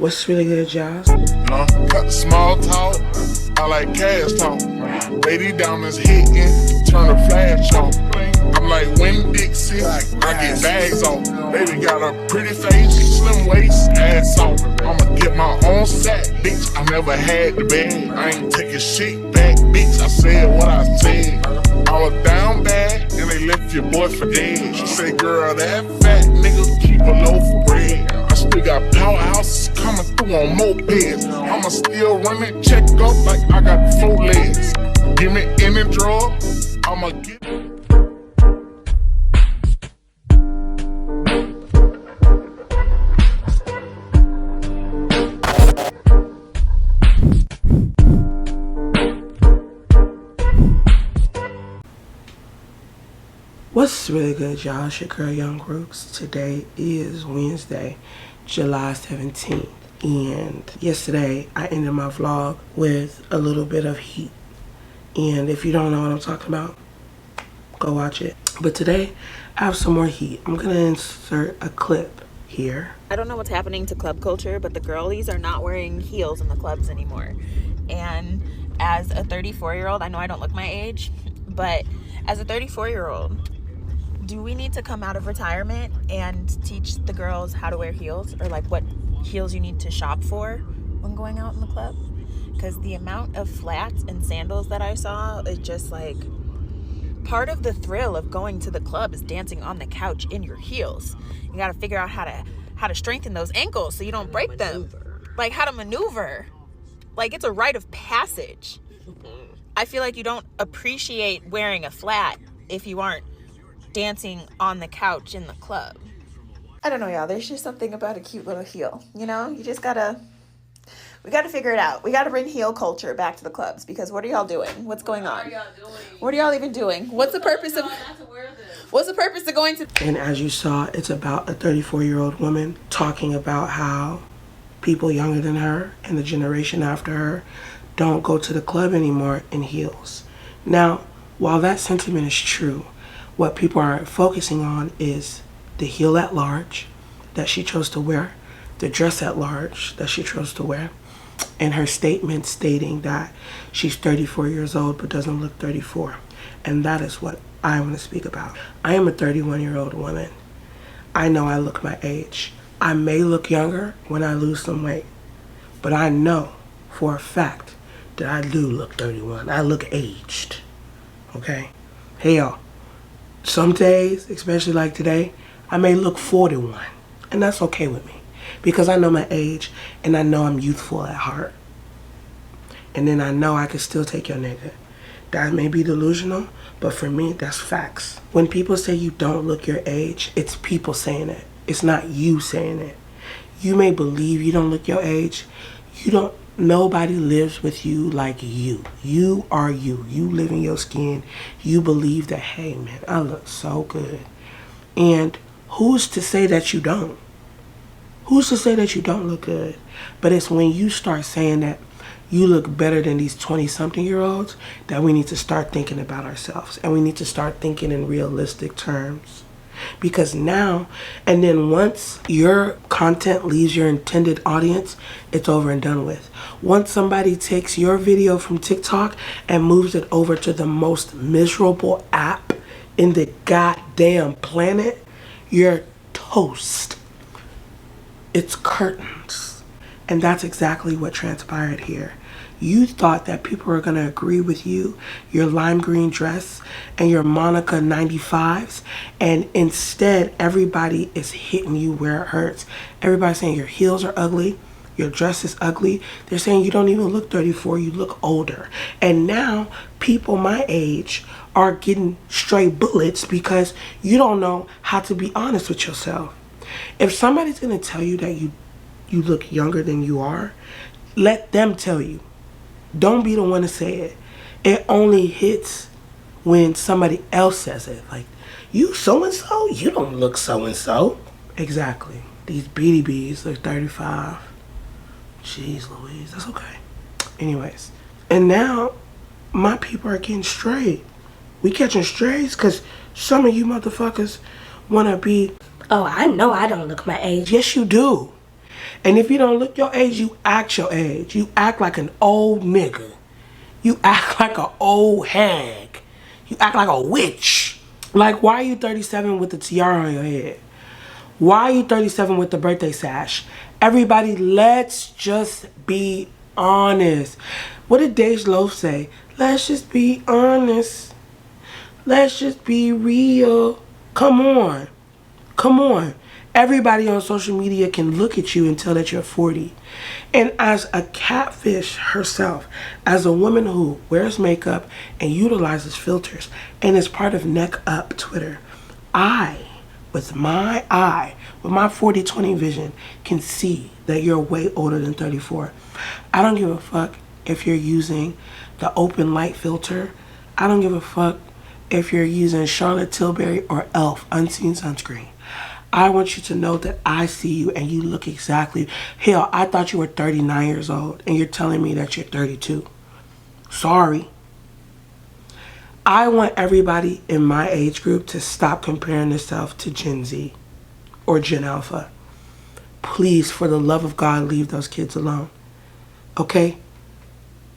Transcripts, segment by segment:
What's really good, y'all? Cut the small talk, I like cash talk. Lady diamonds hitting, turn the flash on. I'm like Winn-Dixie, I get bags on. Baby got a pretty face, slim waist, ass on. I'ma get my own sack, bitch, I never had the bag. I ain't taking shit back, bitch, I said what I said. I was down bad, and they left your boy for dead. She said, girl, that fat nigga keep a loaf of bread. I still got powerhouses coming through on mopeds. I'ma still run it, check up like I got 4 legs. Give me any drug, I'ma get it. What's really good, y'all? It's your girl, Young Gworls. Today is Wednesday, July 17th. And yesterday, I ended my vlog with a little bit of heat. And if you don't know what I'm talking about, go watch it. But today, I have some more heat. I'm going to insert a clip here. I don't know what's happening to club culture, but the girlies are not wearing heels in the clubs anymore. And as a 34-year-old, I know I don't look my age, but as a 34-year-old, do we need to come out of retirement and teach the girls how to wear heels, or like what heels you need to shop for when going out in the club? Because the amount of flats and sandals that I saw is just like, part of the thrill of going to the club is dancing on the couch in your heels. You got to figure out how to strengthen those ankles so you don't break them. Like how to maneuver. Like it's a rite of passage. I feel like you don't appreciate wearing a flat if you aren't dancing on the couch in the club. I don't know, y'all. There's just something about a cute little heel. You know, you just we gotta figure it out. We gotta bring heel culture back to the clubs, because what are y'all doing? What's going on? What are y'all even doing? What's the purpose of going to? And as you saw, it's about a 34-year-old woman talking about how people younger than her and the generation after her don't go to the club anymore in heels. Now, while that sentiment is true, what people are focusing on is the heel at large that she chose to wear, the dress at large that she chose to wear, and her statement stating that she's 34 years old but doesn't look 34. And that is what I want to speak about. I am a 31-year-old woman. I know I look my age. I may look younger when I lose some weight, but I know for a fact that I do look 31. I look aged. Okay? Hey y'all, some days, especially like today, I may look 41, and that's okay with me because I know my age and I know I'm youthful at heart. And then I know I can still take your nigga. That may be delusional, but for me, that's facts. When people say you don't look your age, it's people saying it. It's not you saying it. You may believe you don't look your age. Nobody lives with you like you. You are you. You live in your skin. You believe that, hey man, I look so good. And who's to say that you don't? Who's to say that you don't look good? But it's when you start saying that you look better than these 20-something-year-olds that we need to start thinking about ourselves. And we need to start thinking in realistic terms. Because now, and then once your content leaves your intended audience, it's over and done with. Once somebody takes your video from TikTok and moves it over to the most miserable app in the goddamn planet, you're toast. It's curtains. And that's exactly what transpired here. You thought that people were going to agree with you, your lime green dress and your Monica 95s, and instead everybody is hitting you where it hurts. Everybody's saying your heels are ugly, your dress is ugly. They're saying you don't even look 34, you look older. And now people my age are getting straight bullets because you don't know how to be honest with yourself. If somebody's going to tell you that you look younger than you are, let them tell you. Don't be the one to say it. It only hits when somebody else says it. Like, you so-and-so? You don't look so-and-so. Exactly. These BDBs look 35. Jeez Louise, that's okay. Anyways, and now my people are getting straight. We catching strays because some of you motherfuckers want to be, oh, I know I don't look my age. Yes, you do. And if you don't look your age, you act your age. You act like an old nigga. You act like an old hag. You act like a witch. Like, why are you 37 with the tiara on your head? Why are you 37 with the birthday sash? Everybody, let's just be honest. What did Dej Loaf say? Let's just be honest. Let's just be real. Come on. Come on. Everybody on social media can look at you and tell that you're 40. And as a catfish herself, as a woman who wears makeup and utilizes filters and is part of Neck Up Twitter, with my 40/20 vision, can see that you're way older than 34. I don't give a fuck if you're using the open light filter. I don't give a fuck if you're using Charlotte Tilbury or e.l.f. unseen sunscreen. I want you to know that I see you and you look exactly... Hell, I thought you were 39 years old and you're telling me that you're 32. Sorry. I want everybody in my age group to stop comparing themselves to Gen Z or Gen Alpha. Please, for the love of God, leave those kids alone. Okay?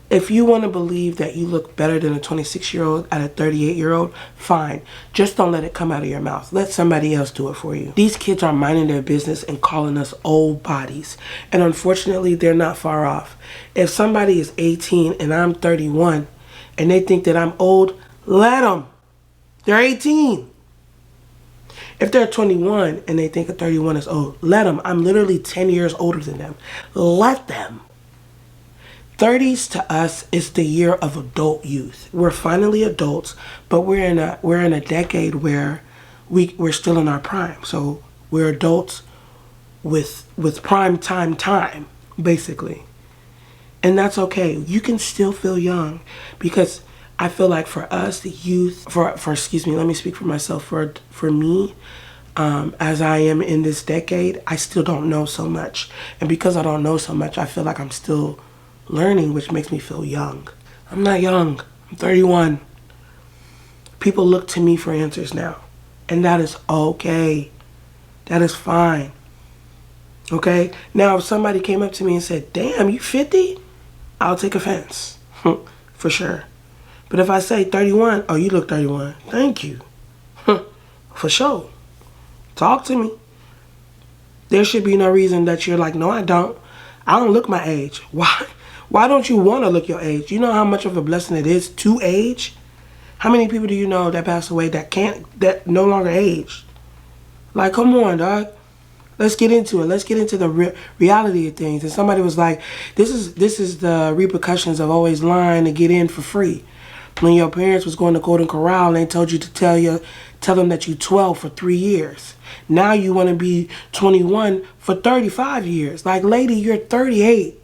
If you want to believe that you look better than a 26-year-old at a 38-year-old, fine. Just don't let it come out of your mouth. Let somebody else do it for you. These kids are minding their business and calling us old bodies. And unfortunately, they're not far off. If somebody is 18 and I'm 31 and they think that I'm old, let them. They're 18. If they're 21 and they think a 31 is old, let them. I'm literally 10 years older than them. Let them. 30s to us is the year of adult youth. We're finally adults, but we're in a decade where we're still in our prime. So we're adults with prime time, basically. And that's okay. You can still feel young, because I feel like for us, the youth, excuse me, let me speak for myself. For me, as I am in this decade, I still don't know so much. And because I don't know so much, I feel like I'm still learning, which makes me feel young. I'm not young. I'm 31. People look to me for answers now. And that is okay. That is fine. Okay? Now, if somebody came up to me and said, damn, you 50? I'll take offense. For sure. But if I say 31, oh, you look 31. Thank you. For sure. Talk to me. There should be no reason that you're like, no, I don't. I don't look my age. Why? Why don't you want to look your age? You know how much of a blessing it is to age? How many people do you know that pass away that no longer age? Like, come on, dog. Let's get into it. Let's get into the reality of things. And somebody was like, this is the repercussions of always lying to get in for free. When your parents was going to Golden Corral and they told you to tell them that you 12 for 3 years. Now you want to be 21 for 35 years. Like, lady, you're 38.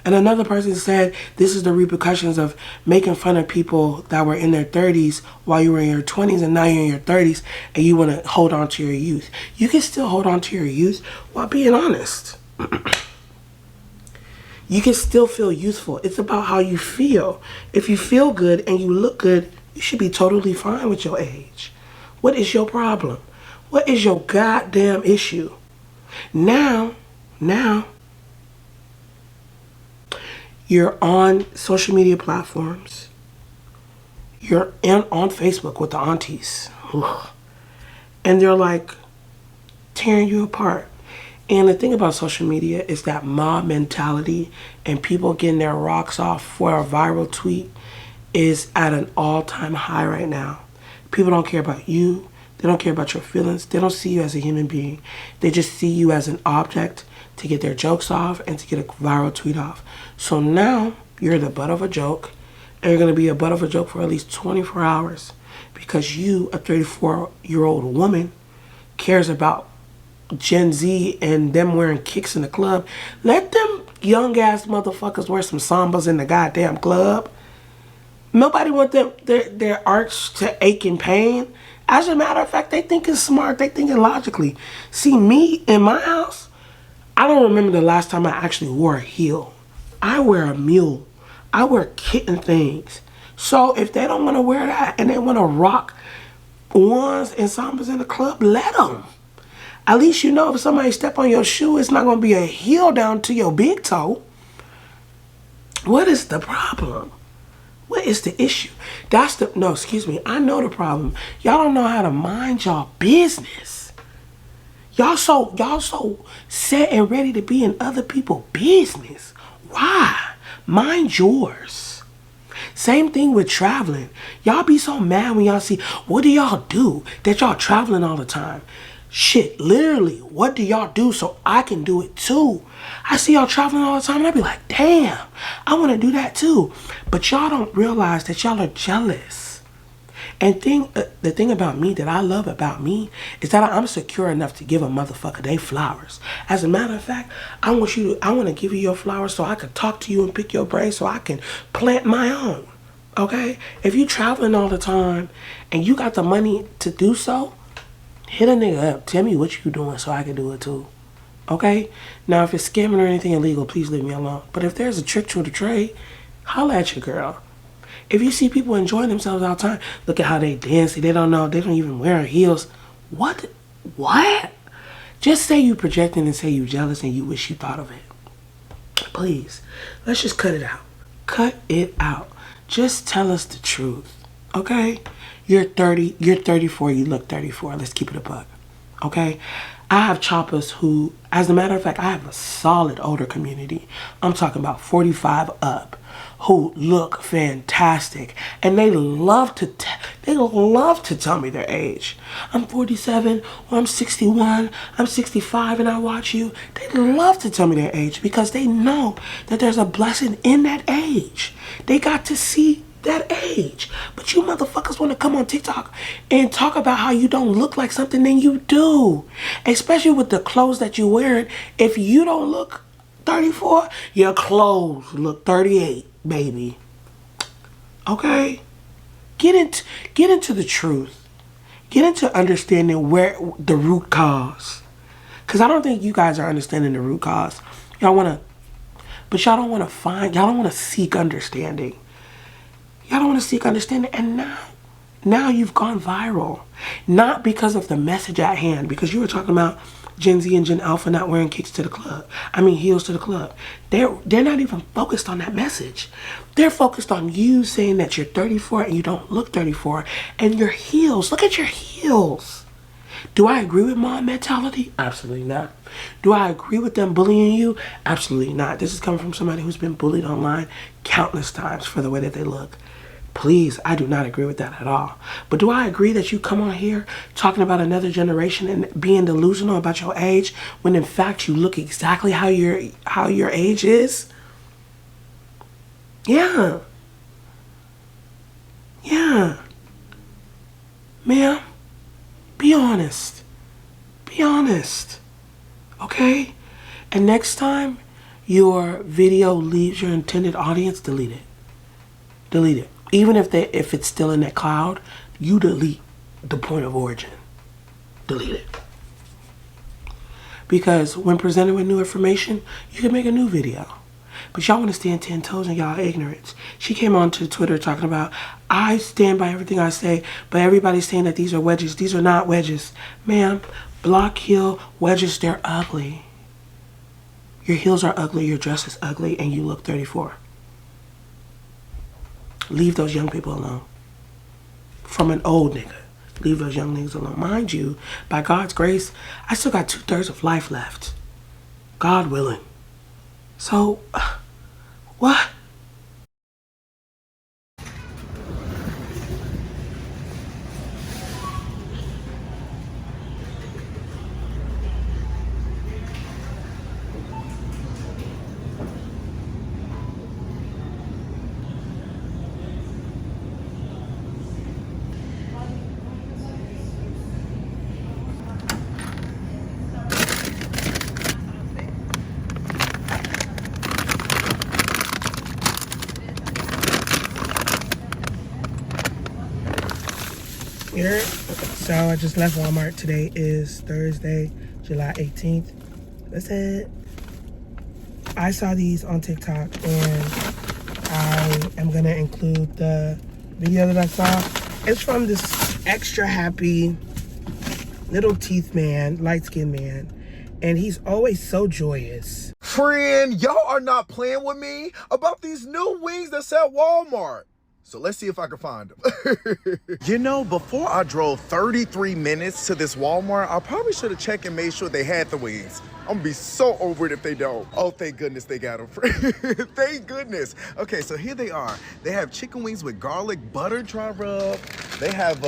And another person said, this is the repercussions of making fun of people that were in their 30s while you were in your 20s, and now you're in your 30s and you want to hold on to your youth. You can still hold on to your youth while being honest. You can still feel youthful. It's about how you feel. If you feel good and you look good, you should be totally fine with your age. What is your problem? What is your goddamn issue? Now, you're on social media platforms. You're on Facebook with the aunties. Ugh. And they're like tearing you apart. And the thing about social media is that mob mentality and people getting their rocks off for a viral tweet is at an all-time high right now. People don't care about you. They don't care about your feelings. They don't see you as a human being. They just see you as an object to get their jokes off and to get a viral tweet off. So now you're the butt of a joke, and you're going to be a butt of a joke for at least 24 hours because you, a 34-year-old woman, cares about Gen Z and them wearing kicks in the club. Let them young-ass motherfuckers wear some sambas in the goddamn club. Nobody wants their arch to ache in pain. As a matter of fact, they thinking smart. They thinking logically. See, me in my house, I don't remember the last time I actually wore a heel. I wear a mule. I wear kitten things. So if they don't want to wear that and they want to rock ones and sambas in the club, let them. At least you know if somebody step on your shoe, it's not going to be a heel down to your big toe. What is the problem? What is the issue? No, excuse me. I know the problem. Y'all don't know how to mind y'all business. Y'all so set and ready to be in other people's business. Why? Mind yours. Same thing with traveling. Y'all be so mad when y'all see, what do y'all do that y'all traveling all the time? Shit, literally, what do y'all do so I can do it too? I see y'all traveling all the time and I be like, damn, I want to do that too. But y'all don't realize that y'all are jealous. And the thing about me that I love about me is that I'm secure enough to give a motherfucker they flowers. As a matter of fact, I want to give you your flowers so I can talk to you and pick your brain so I can plant my own. Okay? If you traveling all the time and you got the money to do so, hit a nigga up. Tell me what you doing so I can do it too. Okay? Now, if it's scamming or anything illegal, please leave me alone. But if there's a trick to the trade, holla at your girl. If you see people enjoying themselves all the time, look at how they dance. They don't know. They don't even wear heels. What? Just say you projecting and say you jealous and you wish you thought of it. Please. Let's just cut it out. Cut it out. Just tell us the truth. Okay? You're 30, you're 34, you look 34. Let's keep it a buck. Okay? I have Choppas who, as a matter of fact, I have a solid older community. I'm talking about 45 up, who look fantastic. And they love to tell me their age. I'm 47, or I'm 61, I'm 65, and I watch you. They love to tell me their age because they know that there's a blessing in that age. They got to see that age. But you motherfuckers want to come on TikTok and talk about how you don't look like something, then you do. Especially with the clothes that you're wearing. If you don't look 34, your clothes look 38, baby. Okay? Get into the truth. Get into understanding where the root cause. Because I don't think you guys are understanding the root cause. Y'all want to seek understanding. Y'all don't want to seek understanding, and now you've gone viral. Not because of the message at hand, because you were talking about Gen Z and Gen Alpha not wearing heels to the club. They're not even focused on that message. They're focused on you saying that you're 34 and you don't look 34, and your heels. Look at your heels. Do I agree with mom mentality? Absolutely not. Do I agree with them bullying you? Absolutely not. This is coming from somebody who's been bullied online countless times for the way that they look. Please, I do not agree with that at all. But do I agree that you come on here talking about another generation and being delusional about your age when in fact you look exactly how your age is? Yeah. Ma'am, be honest. Be honest. Okay? And next time your video leaves your intended audience, delete it. Delete it. Even if it's still in that cloud, you delete the point of origin. Delete it. Because when presented with new information, you can make a new video. But y'all want to stand 10 toes in y'all ignorance. She came on to Twitter talking about, I stand by everything I say, but everybody's saying that these are wedges. These are not wedges. Ma'am, block heel wedges, they're ugly. Your heels are ugly, your dress is ugly, and you look 34. Leave those young people alone. From an old nigga. Leave those young niggas alone. Mind you, by God's grace, I still got 2/3 of life left. God willing. So, what? Here, so I just left Walmart. Today is Thursday, July 18th. That's it. I saw these on TikTok and I am gonna include the video that I saw. It's from this extra happy little teeth man, light-skinned man, and he's always so joyous. Friend, y'all are not playing with me about these new wings that's at Walmart. So let's see if I can find them. You know, before I drove 33 minutes to this Walmart, I probably should have checked and made sure they had the wings. I'm gonna be so over it if they don't. Oh, thank goodness they got them. Thank goodness. Okay, so here they are. They have chicken wings with garlic butter dry rub. They have,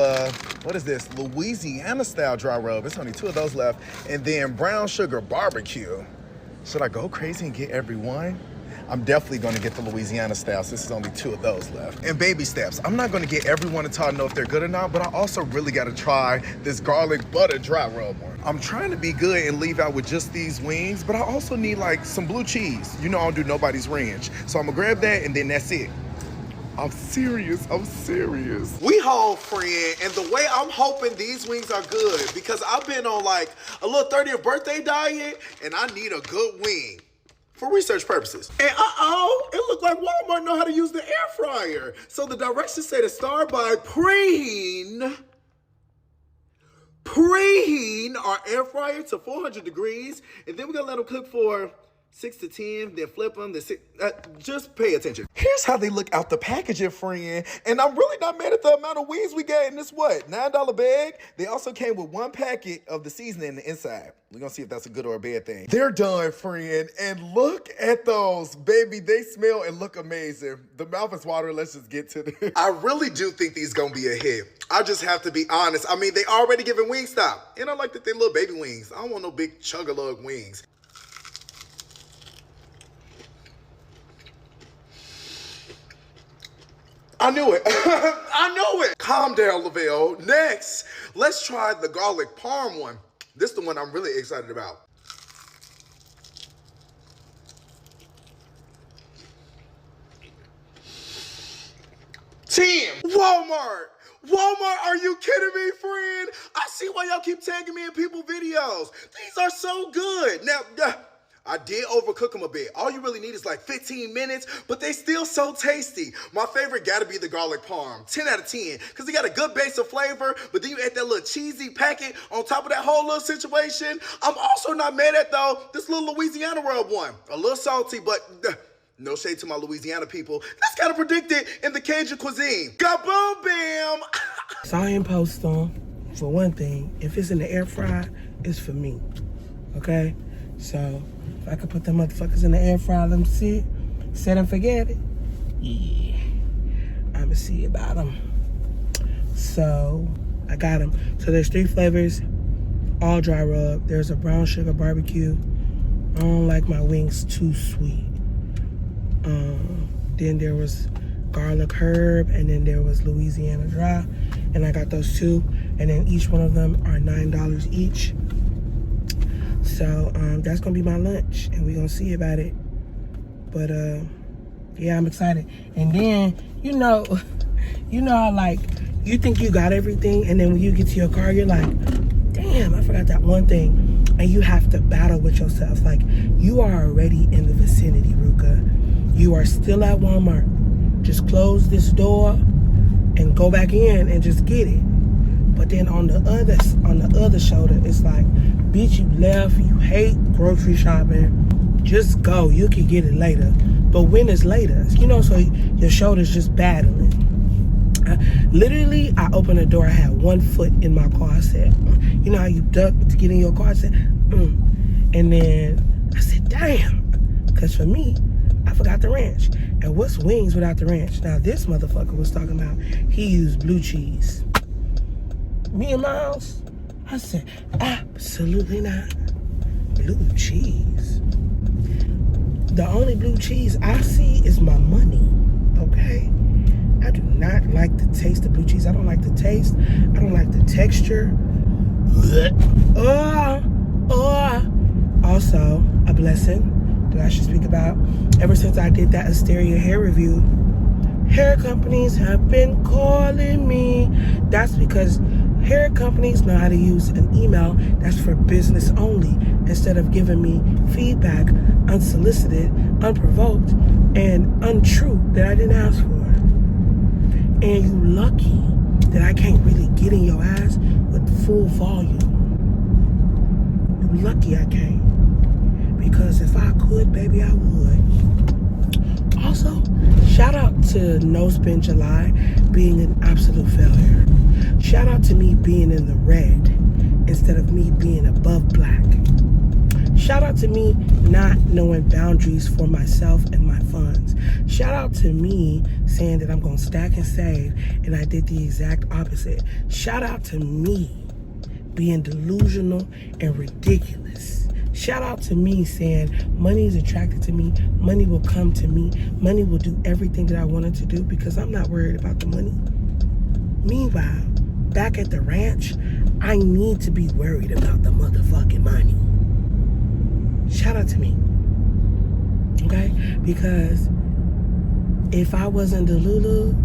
what is this? Louisiana style dry rub. There's only 2 of those left. And then brown sugar barbecue. Should I go crazy and get every one? I'm definitely gonna get the Louisiana style since there's only 2 of those left. And baby steps, I'm not gonna get everyone until I know if they're good or not, but I also really gotta try this garlic butter dry rub one. I'm trying to be good and leave out with just these wings, but I also need like some blue cheese. You know I don't do nobody's ranch. So I'm gonna grab that and then that's it. I'm serious, I'm serious. We home, friend, and the way I'm hoping these wings are good, because I've been on like a little 30th birthday diet and I need a good wing. For research purposes. And it looked like Walmart know how to use the air fryer. So the directions say to start by preheating our air fryer to 400 degrees. And then we're gonna let them cook for 6 to 10, then flip them, just pay attention. Here's how they look out the packaging, friend. And I'm really not mad at the amount of wings we got in this, $9 bag? They also came with 1 packet of the seasoning in the inside. We're gonna see if that's a good or a bad thing. They're done, friend, and look at those. Baby, they smell and look amazing. The mouth is watering, let's just get to this. I really do think these gonna be a hit. I just have to be honest. I mean, they already giving Wingstop, and I like that they little baby wings. I don't want no big chug-a-lug wings. I knew it. I knew it. Calm down, Lavelle. Next, let's try the garlic parm one. This is the one I'm really excited about. Team, Walmart, are you kidding me, friend? I see why y'all keep tagging me in people's videos. These are so good. Now, I did overcook them a bit. All you really need is like 15 minutes, but they still so tasty. My favorite gotta be the garlic parm, 10 out of 10, because they got a good base of flavor, but then you add that little cheesy packet on top of that whole little situation. I'm also not mad at, though, this little Louisiana rub one. A little salty, but no shade to my Louisiana people. That's kind of predicted in the Cajun cuisine. Kaboom, bam! Saw him post on, for one thing, if it's in the air fryer, it's for me, okay? So, if I could put them motherfuckers in the air fryer, let them sit, set and forget it. Yeah, I'ma see about them. So, I got them. So there's 3 flavors, all dry rub. There's a brown sugar barbecue. I don't like my wings too sweet. Then there was garlic herb, and then there was Louisiana dry, and I got those 2, and then each one of them are $9 each. So that's gonna be my lunch, and we're gonna see about it. But yeah, I'm excited. And then you know how like you think you got everything, and then when you get to your car, you're like, damn, I forgot that one thing, and you have to battle with yourself. Like, you are already in the vicinity, Ruka. You are still at Walmart. Just close this door and go back in and just get it. But then on the other shoulder, it's like, bitch, you left, you hate grocery shopping, just go, you can get it later. But when is later? You know, so your shoulder's just battling. Literally, I opened the door, I had 1 foot in my car. I said, you know how you duck to get in your car? I said, And then I said, damn, because for me, I forgot the ranch. And what's wings without the ranch? Now, this motherfucker was talking about he used blue cheese. Me and Miles, I said, absolutely not. Blue cheese. The only blue cheese I see is my money, okay? I do not like the taste of blue cheese. I don't like the taste. I don't like the texture. Also, a blessing that I should speak about. Ever since I did that Asteria hair review, hair companies have been calling me. That's because hair companies know how to use an email that's for business only, instead of giving me feedback unsolicited, unprovoked, and untrue that I didn't ask for. And you lucky that I can't really get in your ass with full volume. lucky I came. Because if I could, baby, I would. Also, shout out to No Spin July being an absolute failure. Shout out to me being in the red instead of me being above black. Shout out to me not knowing boundaries for myself and my funds. Shout out to me saying that I'm going to stack and save, and I did the exact opposite. Shout out to me being delusional and ridiculous. Shout out to me saying money is attracted to me, money will come to me, money will do everything that I wanted to do because I'm not worried about the money. Meanwhile, back at the ranch, I need to be worried about the motherfucking money. Shout out to me, okay? Because if I wasn't Delulu,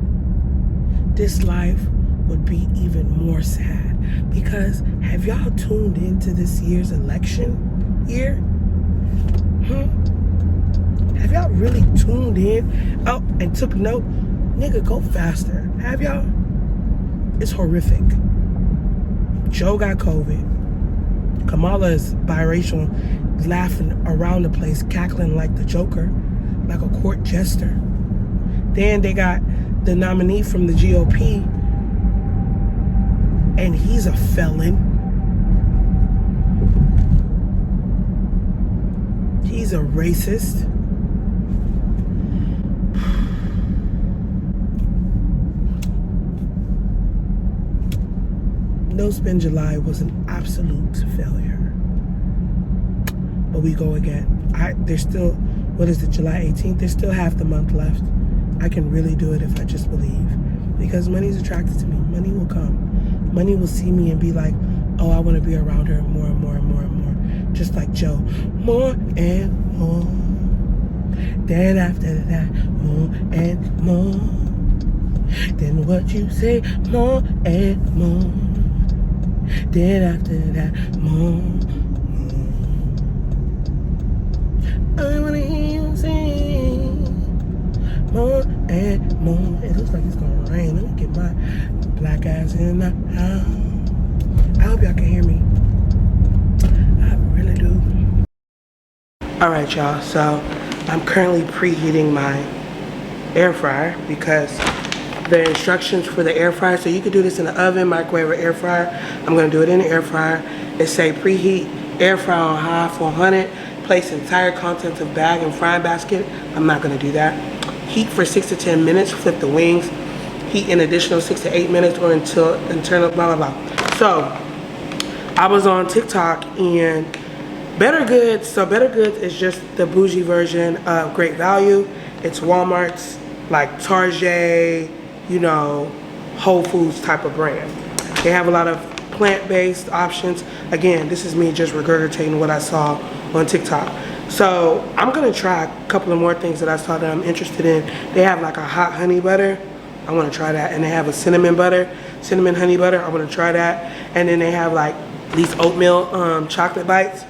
this life would be even more sad. Because have y'all tuned into this year's election year? Have y'all really tuned in? Oh, and took note? Nigga, go faster. Have y'all? It's horrific. Joe got COVID. Kamala is biracial, laughing around the place, cackling like the Joker, like a court jester. Then they got the nominee from the GOP, and he's a felon. He's a racist. No Spin July was an absolute failure. But we go again. There's still, what is it, July 18th? There's still half the month left. I can really do it if I just believe. Because money's attracted to me. Money will come. Money will see me and be like, oh, I want to be around her more and more and more and more. Just like Joe. More and more. Then after that, more and more. Then what you say, more and more. Then after that, more. I wanna hear you sing more and more. It looks like it's gonna rain. Let me get my black ass in the house. I hope y'all can hear me. I really do. Alright, y'all. So I'm currently preheating my air fryer because the instructions for the air fryer, so you can do this in the oven, microwave, or air fryer. I'm gonna do it in the air fryer. It say preheat air fryer on high for 100. Place entire contents of bag and frying basket. I'm not gonna do that. Heat for 6 to 10 minutes, flip the wings. Heat an additional 6 to 8 minutes or until internal blah, blah, blah. So, I was on TikTok and bettergoods. So bettergoods is just the bougie version of Great Value. It's Walmart's, like Target, you know, Whole Foods type of brand. They have a lot of plant-based options. Again, this is me just regurgitating what I saw on TikTok. So I'm gonna try a couple of more things that I saw that I'm interested in. They have like a hot honey butter. I wanna try that. And they have a cinnamon honey butter. I wanna try that. And then they have like these oatmeal chocolate bites.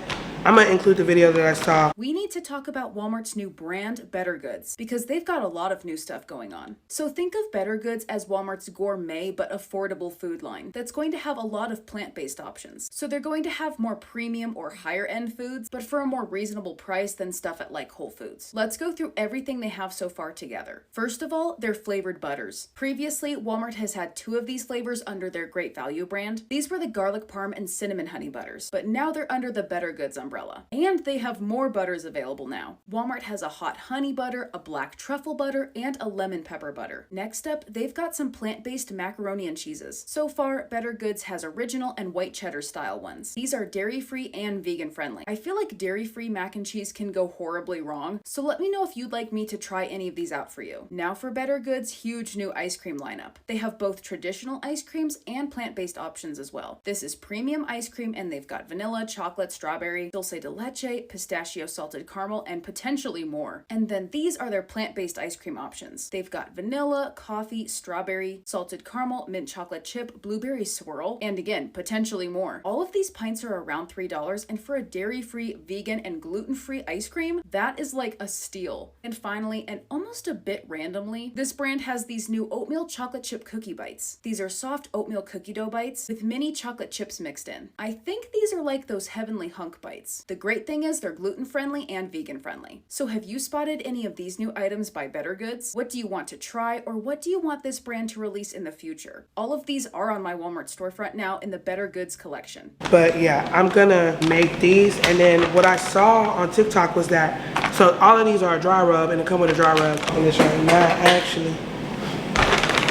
I'm gonna include the video that I saw. We need to talk about Walmart's new brand, bettergoods, because they've got a lot of new stuff going on. So think of bettergoods as Walmart's gourmet but affordable food line that's going to have a lot of plant-based options. So they're going to have more premium or higher-end foods, but for a more reasonable price than stuff at like Whole Foods. Let's go through everything they have so far together. First of all, their flavored butters. Previously, Walmart has had 2 of these flavors under their Great Value brand. These were the garlic parm and cinnamon honey butters, but now they're under the bettergoods umbrella. And they have more butters available now. Walmart has a hot honey butter, a black truffle butter, and a lemon pepper butter. Next up, they've got some plant-based macaroni and cheeses. So far, bettergoods has original and white cheddar style ones. These are dairy-free and vegan-friendly. I feel like dairy-free mac and cheese can go horribly wrong, so let me know if you'd like me to try any of these out for you. Now for bettergoods' huge new ice cream lineup. They have both traditional ice creams and plant-based options as well. This is premium ice cream and they've got vanilla, chocolate, strawberry. They'll dulce de leche, pistachio salted caramel, and potentially more. And then these are their plant-based ice cream options. They've got vanilla, coffee, strawberry, salted caramel, mint chocolate chip, blueberry swirl, and again, potentially more. All of these pints are around $3, and for a dairy-free, vegan, and gluten-free ice cream, that is like a steal. And finally, and almost a bit randomly, this brand has these new oatmeal chocolate chip cookie bites. These are soft oatmeal cookie dough bites with mini chocolate chips mixed in. I think these are like those heavenly hunk bites. The great thing is they're gluten-friendly and vegan-friendly. So have you spotted any of these new items by bettergoods? What do you want to try, or what do you want this brand to release in the future? All of these are on my Walmart storefront now in the bettergoods collection. But yeah, I'm gonna make these, and then what I saw on TikTok was that, so all of these are a dry rub, and they come with a dry rub, and it's right now actually,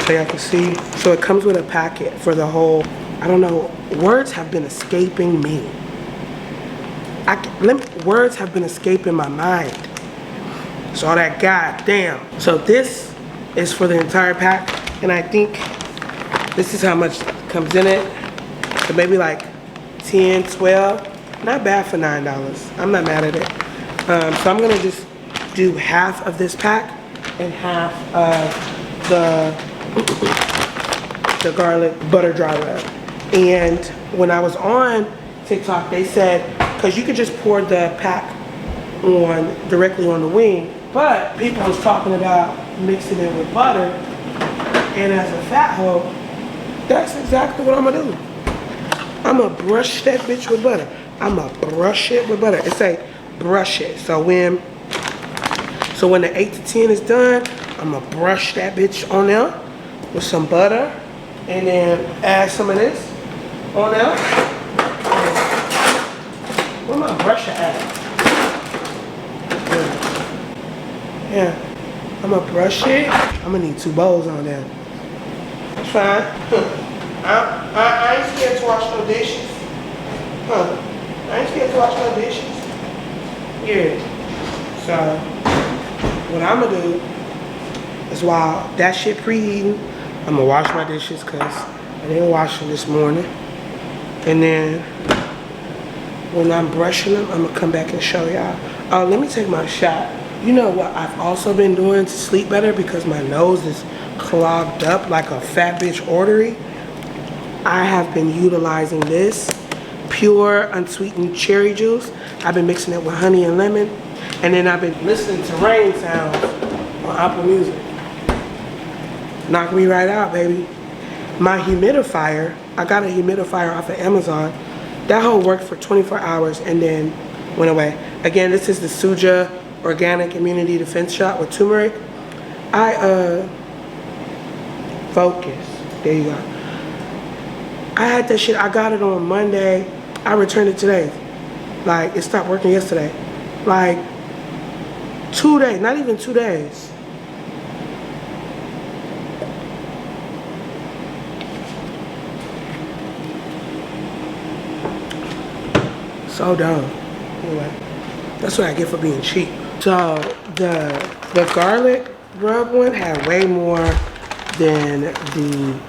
so y'all can see. So it comes with a packet for the whole, I don't know, words have been escaping me. Words have been escaping my mind. So all that goddamn. So this is for the entire pack, and I think this is how much comes in it. So maybe like 10, 12. Not bad for $9. I'm not mad at it. So I'm gonna just do half of this pack and half of the garlic butter dry rub. And when I was on TikTok, they said, because you could just pour the pack on directly on the wing, but people was talking about mixing it with butter, and as a fat hoe, that's exactly what I'm gonna do. I'm gonna brush that bitch with butter. I'm gonna brush it with butter. It say brush it. So when the 8 to 10 is done, I'm gonna brush that bitch on there with some butter, and then add some of this on there. Where my brush at? Yeah, I'm gonna brush it. I'm gonna need 2 bowls on there. That's fine. I ain't scared to wash no dishes. I ain't scared to wash no dishes. Yeah. So, what I'm gonna do is while that shit preheating, I'm gonna wash my dishes because I didn't wash them this morning. And then, when I'm brushing them, I'm gonna come back and show y'all. Oh, let me take my shot. You know what I've also been doing to sleep better because my nose is clogged up like a fat bitch artery? I have been utilizing this pure unsweetened cherry juice. I've been mixing it with honey and lemon, and then I've been listening to rain sounds on Apple Music. Knock me right out, baby. My humidifier, I got a humidifier off of Amazon. That whole worked for 24 hours and then went away. Again, this is the Suja Organic Immunity Defense Shot with turmeric. Focus. There you go. I had that shit, I got it on Monday. I returned it today. Like, it stopped working yesterday. Like, 2 days, not even 2 days. So dumb. Anyway, that's what I get for being cheap. So the garlic rub one had way more than the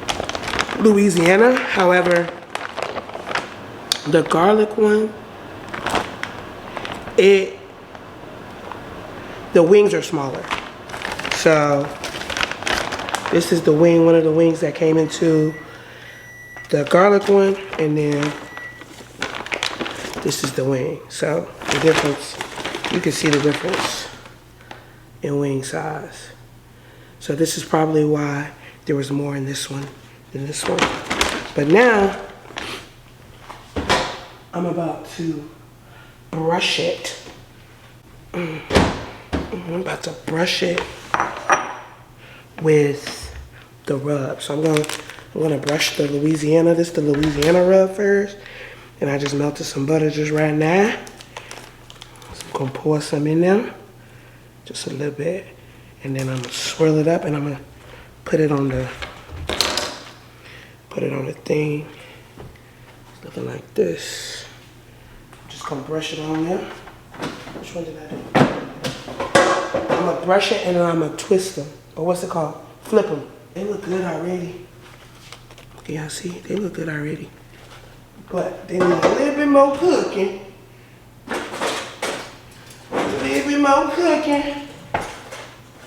Louisiana. However, the garlic one, the wings are smaller. So this is the wing, one of the wings that came into the garlic one, and then this is the wing. So the difference, you can see the difference in wing size. So this is probably why there was more in this one than this one. But now, I'm about to brush it. I'm about to brush it with the rub. So I'm gonna brush the Louisiana. This is the Louisiana rub first. And I just melted some butter just right now. So I'm gonna pour some in there, just a little bit. And then I'm gonna swirl it up and I'm gonna put it on the thing. It's looking like this. Just gonna brush it on there. Which one did I do? I'm gonna brush it and then I'm gonna twist them. Or what's it called? Flip them. They look good already. Can y'all see? They look good already. But they need a little bit more cooking. more cooking.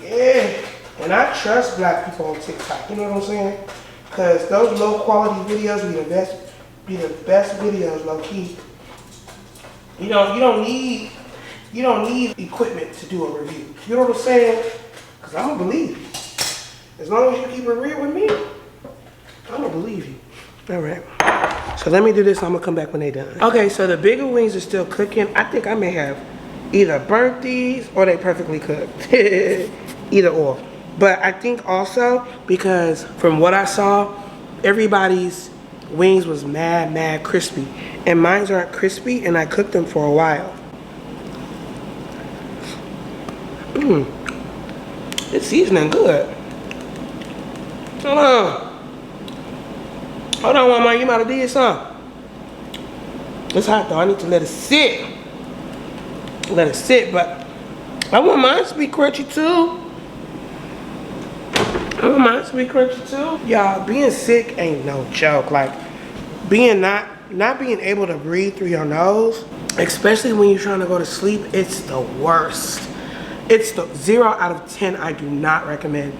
Yeah. And I trust black people on TikTok. You know what I'm saying? Because those low quality videos be the best videos, low key. You don't need equipment to do a review. You know what I'm saying? Because I'm gonna believe you. As long as you keep it real with me, I'm gonna believe you. All right. So let me do this. I'm gonna come back when they done. Okay, so the bigger wings are still cooking. I think I may have either burnt these or they perfectly cooked. Either or. But I think also because from what I saw, everybody's wings was mad crispy. And mine aren't crispy, and I cooked them for a while. It's seasoning good. Hold on, Mama, you might have did something. It's hot though, I need to let it sit. But I want mine to be crunchy too. Y'all, being sick ain't no joke. Like, being not being able to breathe through your nose, especially when you're trying to go to sleep, it's the worst. It's the 0 out of 10 I do not recommend.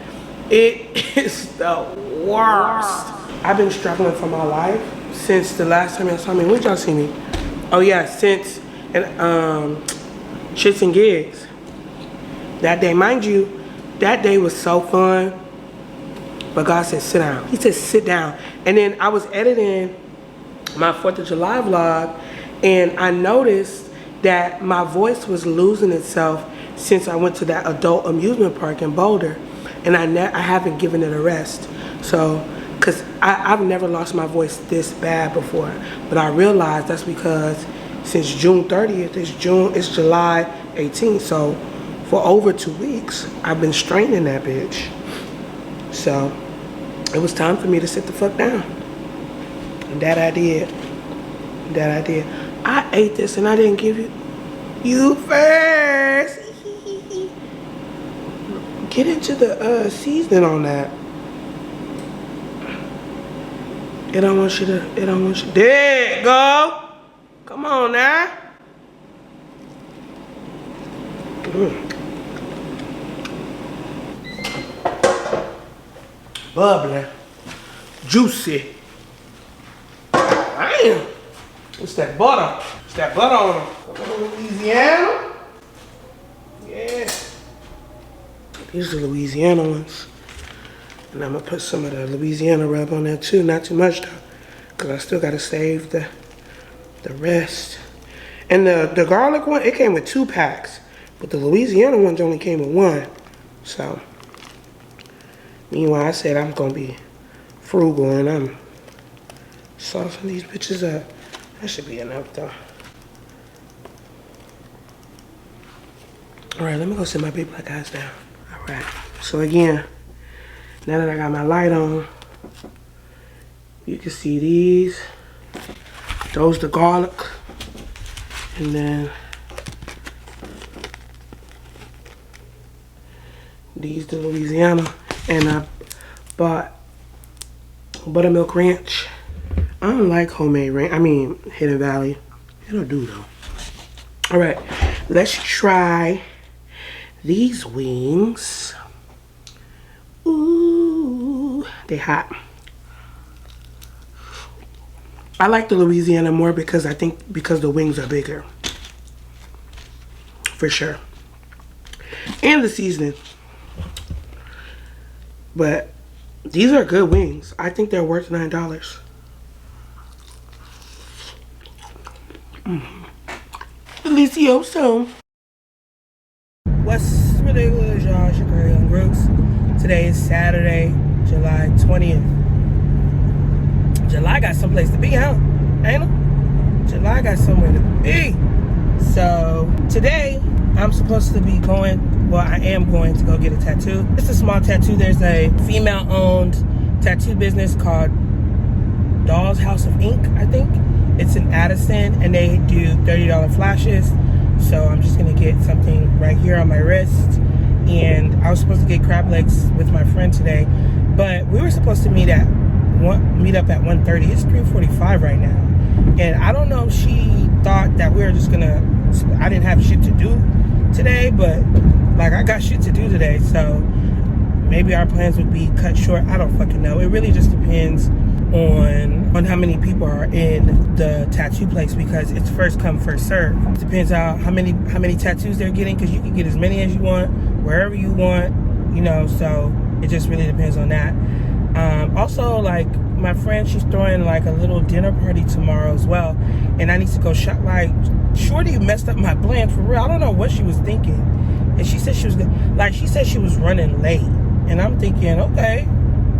It is the worst. I've been struggling for my life since the last time y'all saw me. When did y'all see me? Oh yeah, since Shits and Gigs. That day, mind you, that day was so fun. But God said, sit down. He said, sit down. And then I was editing my 4th of July vlog, and I noticed that my voice was losing itself since I went to that adult amusement park in Boulder. And I haven't given it a rest. So, because I've never lost my voice this bad before. But I realized that's because since June 30th, it's July 18th. So, for over 2 weeks, I've been straining that bitch. So, it was time for me to sit the fuck down. And that I did. I ate this and I didn't give you first. Get into the seasoning on that. It don't want you. There you go. Come on now. Bubbly. Juicy. Damn. It's that butter. It's that butter on them. Louisiana. Yeah. These are the Louisiana ones. And I'm gonna put some of the Louisiana rub on there too. Not too much though, because I still gotta save the rest. And the garlic one, it came with 2 packs. But the Louisiana ones only came with 1. So, meanwhile, I said I'm gonna be frugal and I'm saucing these bitches up. That should be enough though. All right, let me go sit my big black eyes down. All right, so again, now that I got my light on, you can see these. Those the garlic. And then these the Louisiana. And I bought buttermilk ranch. I don't like homemade ranch. I mean, Hidden Valley. It'll do though. All right, let's try these wings. Ooh, they hot. I like the Louisiana more because I think because the wings are bigger. For sure. And the seasoning. But these are good wings. I think they're worth $9. Delicioso. What's really good, y'all? It's your girl, Gworls. Today is Saturday, July 20th. July got someplace to be, huh? Ain't it? July got somewhere to be. So today, I'm supposed to be going, well, I am going to go get a tattoo. It's a small tattoo. There's a female-owned tattoo business called Doll's House of Ink, I think. It's in Addison, and they do $30 flashes. So I'm just gonna get something right here on my wrist. And I was supposed to get crab legs with my friend today, but we were supposed to meet up at 1:30. It's 3:45 right now. And I don't know if she thought that we were just gonna, I didn't have shit to do today, but like I got shit to do today, so maybe our plans would be cut short. I don't fucking know. It really just depends on how many people are in the tattoo place, because it's first come first serve. It depends on how many tattoos they're getting, because you can get as many as you want wherever you want, you know. So it just really depends on that. Also, like my friend, she's throwing like a little dinner party tomorrow as well, and I need to go shop. Like Shorty messed up my plan for real. I don't know what she was thinking, and she said she was running late, and I'm thinking, okay,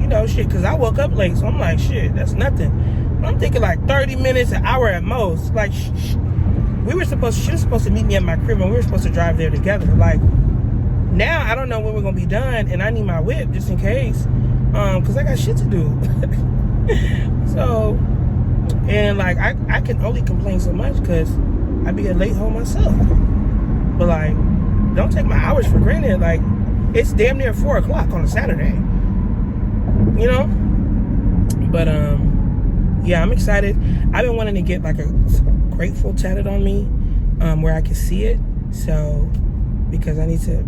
you know, shit, because I woke up late, so I'm like, shit, that's nothing. But I'm thinking like 30 minutes, an hour at most. Like she was supposed to meet me at my crib, and we were supposed to drive there together. Like now I don't know when we're gonna be done, and I need my whip just in case, because I got shit to do. So, and like I can only complain so much because I be a late home myself. But like, don't take my hours for granted. Like, it's damn near 4 o'clock on a Saturday, you know. But yeah, I'm excited. I've been wanting to get like a grateful tatted on me, where I can see it. So, because I need to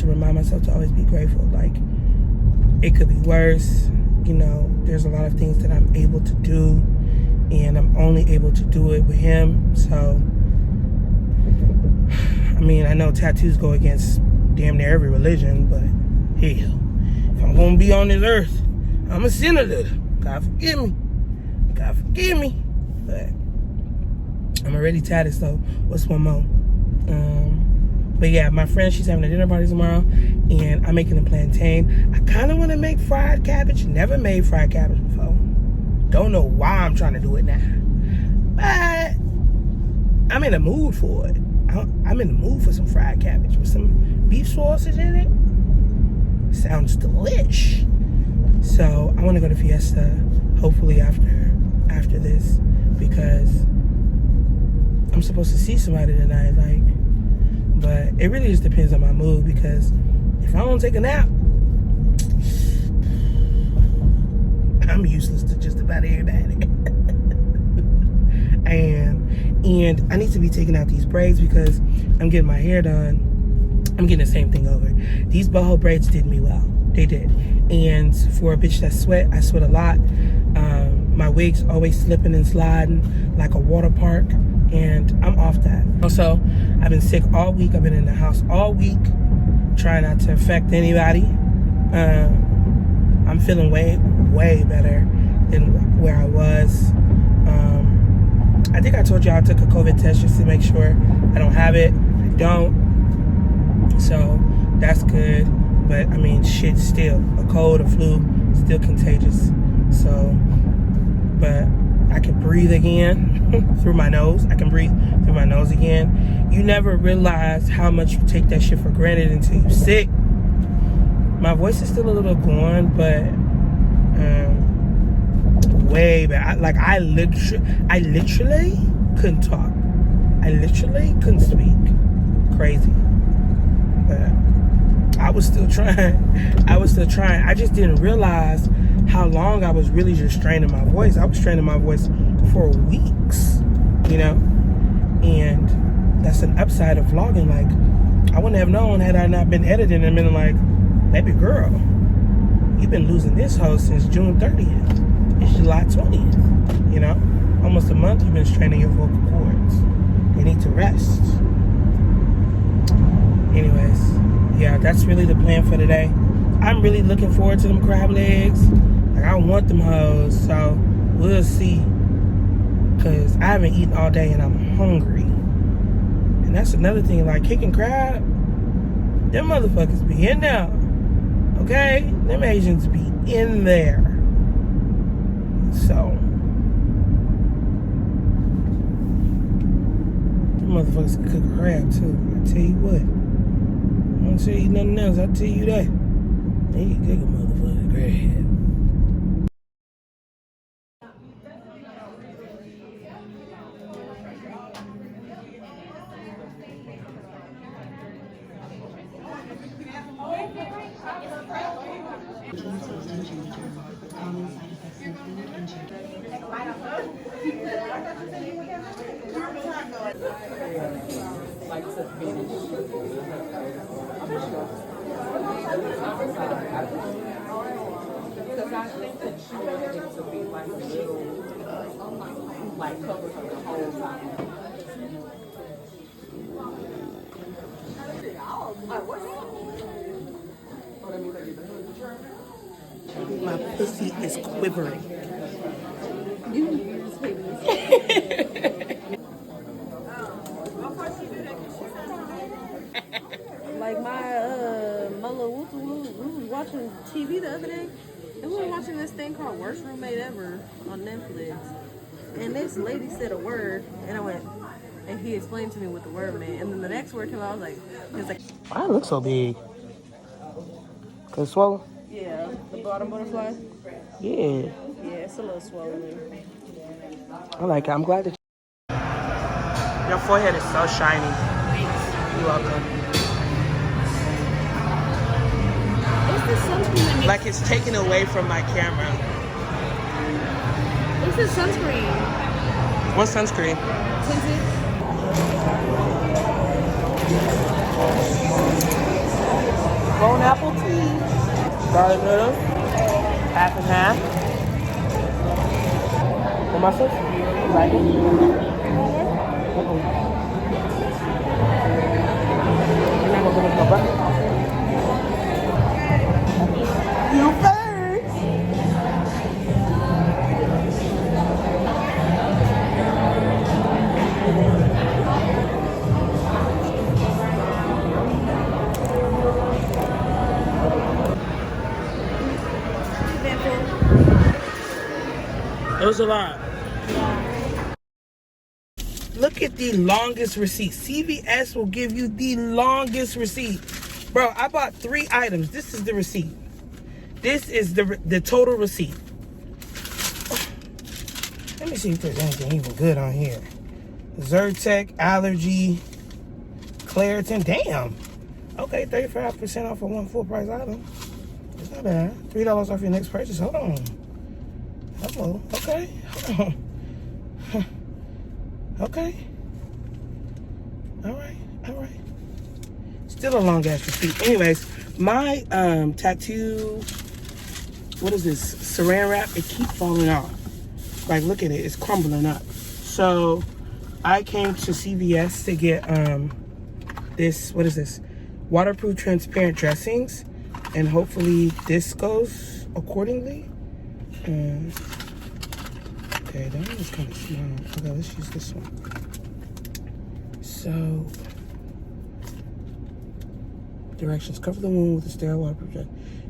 remind myself to always be grateful. Like, it could be worse, you know. There's a lot of things that I'm able to do, and I'm only able to do it with him. So, I mean, I know tattoos go against damn near every religion, but hell, if I'm gonna be on this earth, I'm a sinner. God forgive me. God forgive me. But I'm already tatted, so what's one more? But yeah, my friend, she's having a dinner party tomorrow, and I'm making a plantain. I kind of want to make fried cabbage. Never made fried cabbage before. Don't know why I'm trying to do it now, but I'm in the mood for it. I'm in the mood for some fried cabbage with some beef sausage in it. Sounds delish. So I want to go to Fiesta, hopefully after this, because I'm supposed to see somebody tonight. Like, but it really just depends on my mood, because if I don't take a nap, I'm useless to just about everybody. And I need to be taking out these braids because I'm getting my hair done. I'm getting the same thing over. These boho braids did me well. They did. And for a bitch that I sweat a lot. My wig's always slipping and sliding like a water park, and I'm off that. Also, I've been sick all week. I've been in the house all week, trying not to affect anybody. I'm feeling way better than where I was. I think I told you I took a COVID test just to make sure I don't have it. I don't. So that's good. But I mean, shit, still a cold, a flu, still contagious. So, but I can breathe again through my nose. I can breathe through my nose again. You never realize how much you take that shit for granted until you're sick. My voice is still a little gone, but way bad. I literally couldn't talk. I literally couldn't speak. Crazy. But I was still trying. I just didn't realize how long I was really just straining my voice. I was straining my voice for weeks, you know? And that's an upside of vlogging. Like, I wouldn't have known had I not been editing and been like, baby girl, you've been losing this hoe since June 30th. It's July 20th, you know? Almost a month you've been straining your vocal cords. You need to rest. Anyways, yeah, that's really the plan for today. I'm really looking forward to them crab legs. Like, I want them hoes, so we'll see. Because I haven't eaten all day and I'm hungry. And that's another thing, like kicking crab, them motherfuckers be in there. Okay? Them Asians be in there. So, them motherfuckers can cook crab too. I tell you what. I don't tell you nothing else, I tell you that. They can cook a motherfucking crab. like to finish. Because I think that she wanted it to be like a little, like cover her the whole time. My pussy is quivering. Like my Molo, we was watching TV the other day, and we were watching this thing called Worst Roommate Ever on Netflix. And this lady said a word, and I went, and he explained to me what the word meant. And then the next word came out, I was like, it's like, Why it look so big? Cause it's swollen? yeah, the bottom butterfly. Yeah. Yeah, it's a little swollen. I like it. I'm glad that your forehead is so shiny. You're welcome. What's this sunscreen that makes? Like it's taken away from my camera. What's this sunscreen? What sunscreen? Tinted. Bone apple tea. Garlic noodles. Half and half. What my sis? You like it? You're not gonna give me no butter? You first. It was a lot. Look at the longest receipt. CVS will give you the longest receipt. Bro, I bought 3 items. This is the receipt. This is the total receipt. Let me see if there's anything even good on here. Zyrtec, allergy, Claritin. Damn. Okay, 35% off of one full price item. It's not bad. $3 off your next purchase. Hold on. Hello. Okay. Hold on. Okay. All right. Still a long ass receipt. Anyways, my tattoo, what is this? Saran wrap, it keeps falling off. Like, look at it, it's crumbling up. So I came to CVS to get this, what is this? Waterproof transparent dressings, and hopefully this goes accordingly. Okay, that one is kind of small. Okay, let's use this one. So, directions: cover the wound with a sterile waterproof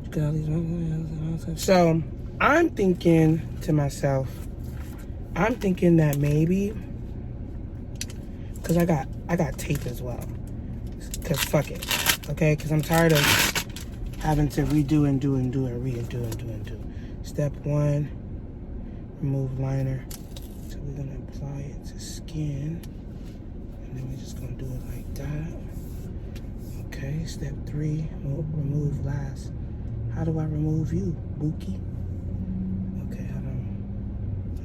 dress. So, I'm thinking to myself, I'm thinking that maybe, cause I got tape as well. Cause fuck it, okay? Cause I'm tired of having to redo and do and do and redo and do and do. Step 1, remove liner. So we're gonna apply it to skin, and then we're just gonna do it like that. Okay. Step 3, remove last. How do I remove you, Bookie? Okay, hold on.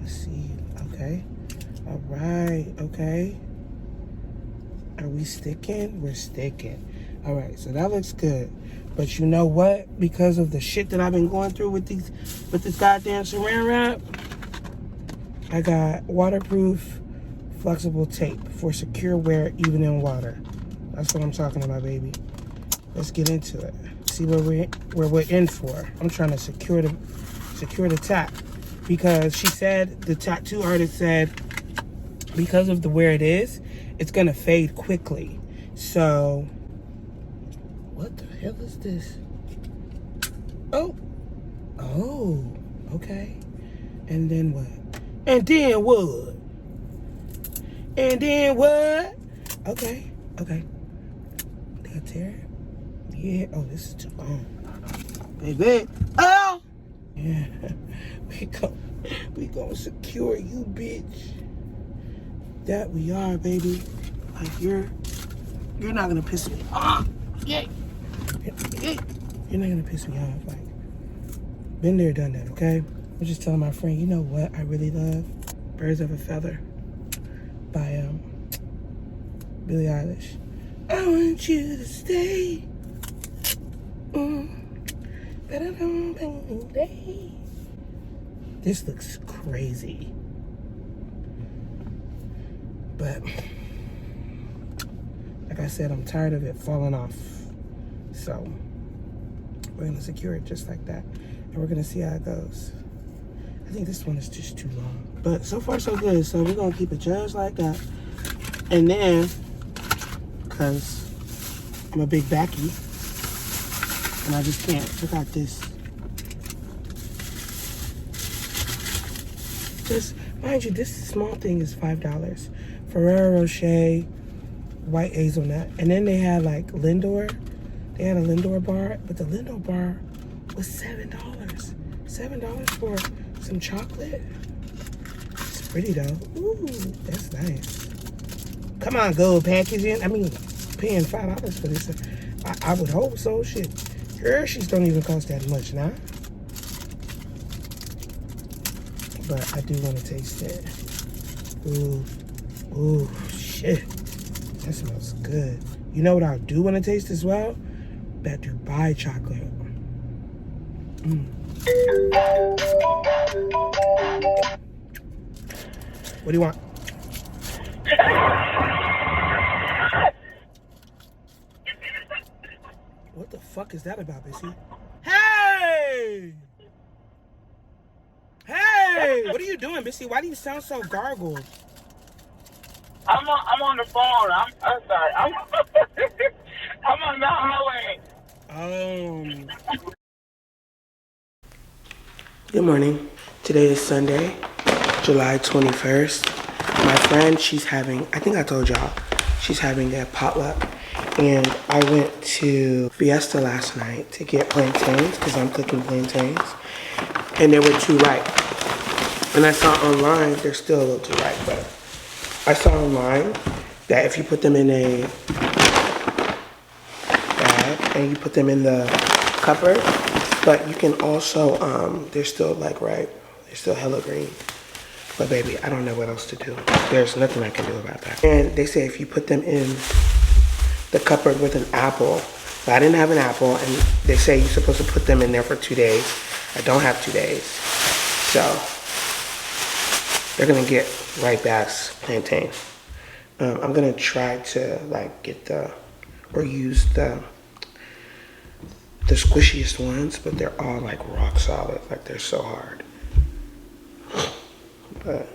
Let's see. Okay. All right. Okay. Are we sticking? We're sticking. All right. So that looks good. But you know what? Because of the shit that I've been going through with this goddamn saran wrap, I got waterproof flexible tape for secure wear even in water. That's what I'm talking about, baby. Let's get into it. See where we're in for. I'm trying to secure the tap, because she said, the tattoo artist said, because of where it is, it's gonna fade quickly. So, what the hell is this? Oh, okay. And then what? And then what? And then what? Okay. Did I tear it? Yeah. Oh, this is too long. Baby. Oh! Yeah. We gonna secure you, bitch. That we are, baby. Like, you're not gonna piss me off. Yeah. You're not gonna piss me off. Like, been there, done that, okay? I was just telling my friend, you know what I really love? Birds of a Feather by Billie Eilish. I want you to stay. This looks crazy. But, like I said, I'm tired of it falling off. So, we're gonna secure it just like that. And we're gonna see how it goes. I think this one is just too long. But so far so good. So we're gonna keep it just like that. And then, cause I'm a big backy, and I just can't. Look at this. Just, mind you, this small thing is $5. Ferrero Rocher, white hazelnut. And then they had like Lindor. They had a Lindor bar, but the Lindor bar was $7. $7 for some chocolate. It's pretty though. Ooh, that's nice. Come on, gold packaging. I mean, paying $5 for this. I would hope so. Shit, Hershey's don't even cost that much now. But I do want to taste it. Ooh, ooh, shit. That smells good. You know what I do want to taste as well? That Dubai chocolate. What do you want? What the fuck is that about, Bissy? Hey! Hey! What are you doing, Bissy? Why do you sound so gargled? I'm on the phone. I'm sorry. I'm on the highway. Good morning. Today is Sunday, July 21st. My friend, she's having, I think I told y'all, she's having a potluck. And I went to Fiesta last night to get plantains, because I'm cooking plantains. And they were too ripe. And I saw online, they're still a little too ripe, but I saw online that if you put them in a bag and you put them in the cupboard, but you can also, they're still like ripe. They're still hella green. But baby, I don't know what else to do. There's nothing I can do about that. And they say if you put them in the cupboard with an apple, but I didn't have an apple, and they say you're supposed to put them in there for 2 days. I don't have 2 days. So they're gonna get ripe ass plantain. I'm gonna try to like get or use the squishiest ones, but they're all like rock solid, like they're so hard. But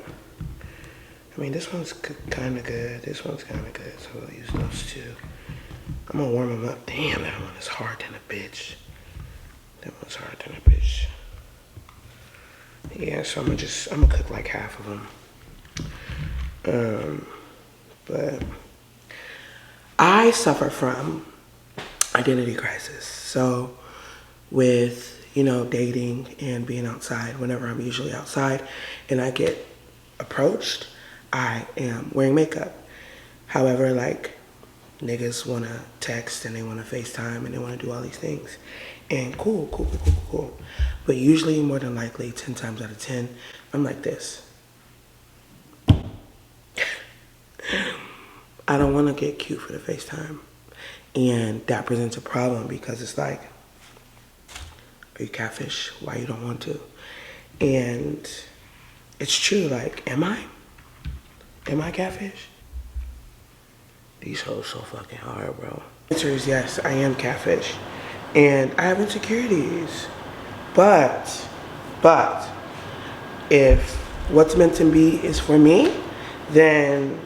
I mean, this one's kind of good. This one's kind of good, so we'll use those two. I'm gonna warm them up. Damn, that one is hard than a bitch. That one's hard than a bitch. Yeah, so I'm gonna cook like half of them. But I suffer from identity crisis. So with, you know, dating and being outside, whenever I'm usually outside and I get approached, I am wearing makeup. However, like, niggas wanna text and they wanna FaceTime and they wanna do all these things. And cool. But usually, more than likely, 10 times out of 10, I'm like this. I don't wanna get cute for the FaceTime. And that presents a problem because it's like, are you catfish? Why you don't want to? And it's true, like, am I? Am I catfish? These hoes so fucking hard, bro. The answer is yes, I am catfish. And I have insecurities. But, if what's meant to be is for me, then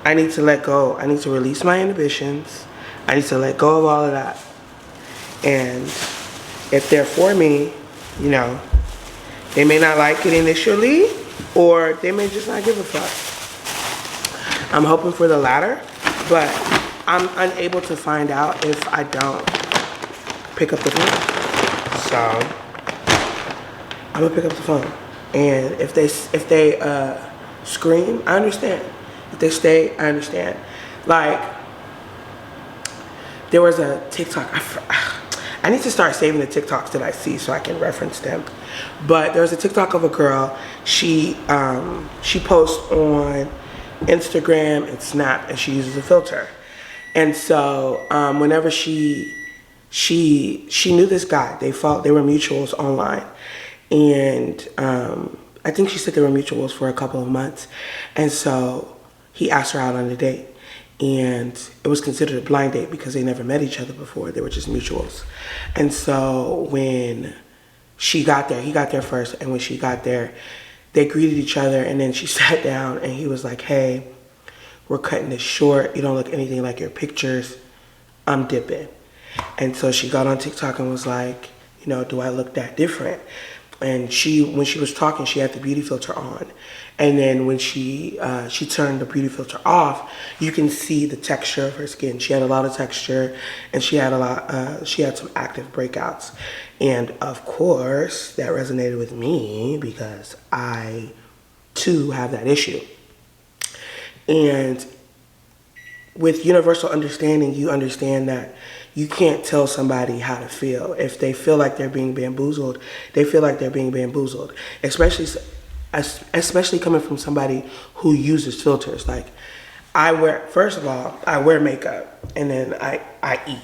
I need to let go. I need to release my inhibitions. I need to let go of all of that. And if they're for me, you know, they may not like it initially, or they may just not give a fuck. I'm hoping for the latter, but I'm unable to find out if I don't pick up the phone. So I'm gonna pick up the phone, and if they scream, I understand. If they stay, I understand. Like, there was a TikTok. I need to start saving the TikToks that I see so I can reference them. But there was a TikTok of a girl. She posts on Instagram and Snap, and she uses a filter. And so whenever she knew this guy, they were mutuals online, and I think she said they were mutuals for a couple of months, and so he asked her out on a date, and it was considered a blind date because they never met each other before. They were just mutuals. And so when she got there, he got there first, and when she got there, they greeted each other, and then she sat down, and he was like, hey, we're cutting this short. You don't look anything like your pictures. I'm dipping. And so she got on TikTok and was like, you know, do I look that different? And when she was talking, she had the beauty filter on. And then when she turned the beauty filter off, you can see the texture of her skin. She had a lot of texture, and she had some active breakouts. And of course, that resonated with me because I too have that issue. And with universal understanding, you understand that you can't tell somebody how to feel. If they feel like they're being bamboozled, they feel like they're being bamboozled. Especially coming from somebody who uses filters. Like, first of all, I wear makeup, and then I eat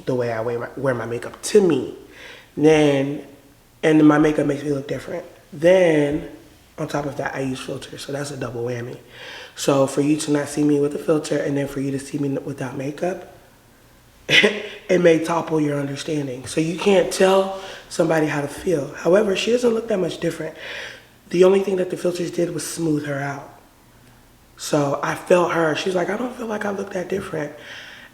the way I wear my makeup to me. And then my makeup makes me look different. Then, on top of that, I use filters, so that's a double whammy. So for you to not see me with a filter, and then for you to see me without makeup, it may topple your understanding. So you can't tell somebody how to feel. However, she doesn't look that much different. The only thing that the filters did was smooth her out. So I felt her. She's like, I don't feel like I look that different.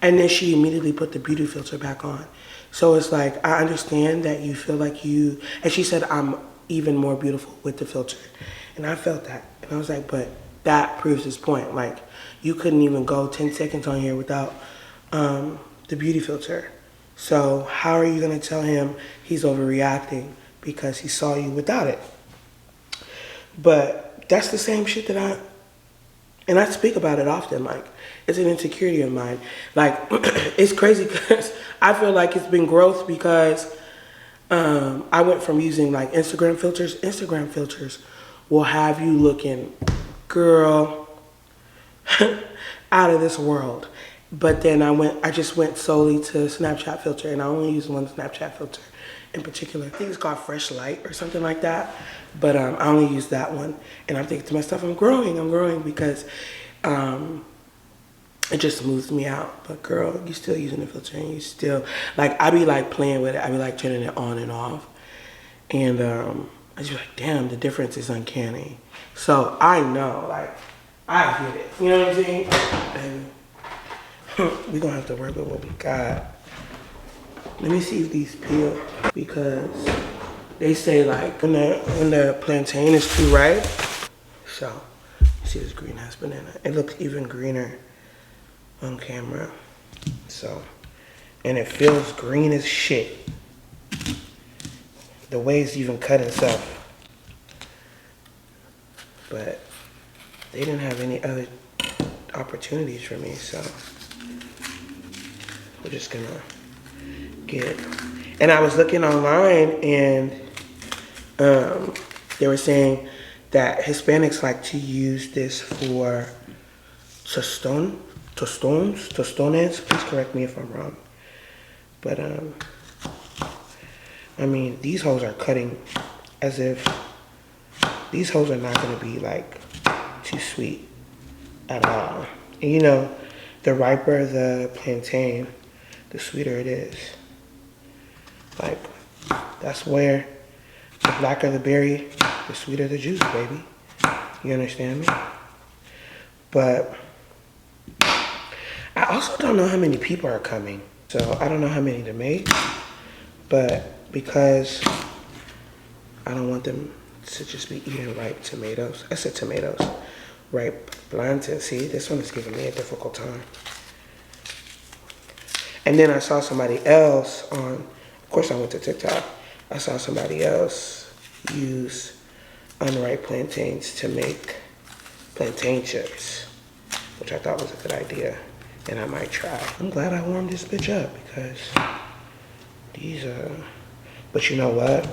And then she immediately put the beauty filter back on. So it's like, I understand that you feel like you, and she said, I'm even more beautiful with the filter. And I felt that. And I was like, but that proves his point. Like, you couldn't even go 10 seconds on here without the beauty filter. So how are you gonna tell him he's overreacting because he saw you without it? But that's the same shit that I speak about it often. Like, it's an insecurity of mine. Like, it's crazy because I feel like it's been growth because I went from using like Instagram filters. Instagram filters will have you looking, girl, out of this world. But then I just went solely to Snapchat filter, and I only use one Snapchat filter in particular. I think it's called Fresh Light or something like that. But I only use that one. And I'm thinking to myself, I'm growing because it just smooths me out. But girl, you still using the filter, and you still, like, I be like playing with it. I be like turning it on and off. And I just be like, damn, the difference is uncanny. So I know, like, I get it. You know what I'm saying? And we're gonna have to work with what we got. Let me see if these peel, because they say like when the plantain is too ripe. So you see this green ass banana. It looks even greener on camera. So, and it feels green as shit. The way it's even cut and stuff. But they didn't have any other opportunities for me, so we're just gonna get. And I was looking online, and they were saying that Hispanics like to use this for tostones. Please correct me if I'm wrong. But I mean, these hoes are cutting as if these hoes are not gonna be like too sweet at all. And you know, the riper the plantain, the sweeter it is. Like, that's where the blacker the berry, the sweeter the juice, baby. You understand me? But I also don't know how many people are coming. So I don't know how many to make. But because I don't want them to just be eating ripe tomatoes. I said tomatoes. Ripe plantain. See, this one is giving me a difficult time. And then I saw somebody else on, of course I went to TikTok. I saw somebody else use unripe plantains to make plantain chips, which I thought was a good idea, and I might try. I'm glad I warmed this bitch up because these but you know what?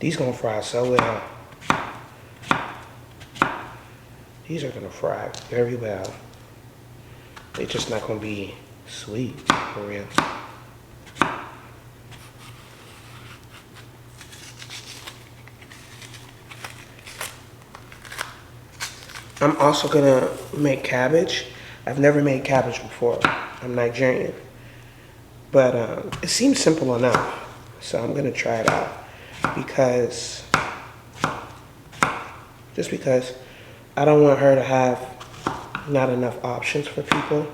These gonna fry so well. These are gonna fry very well. They're just not gonna be sweet, for real. I'm also gonna make cabbage. I've never made cabbage before. I'm Nigerian. But it seems simple enough. So I'm gonna try it out just because I don't want her to have not enough options for people.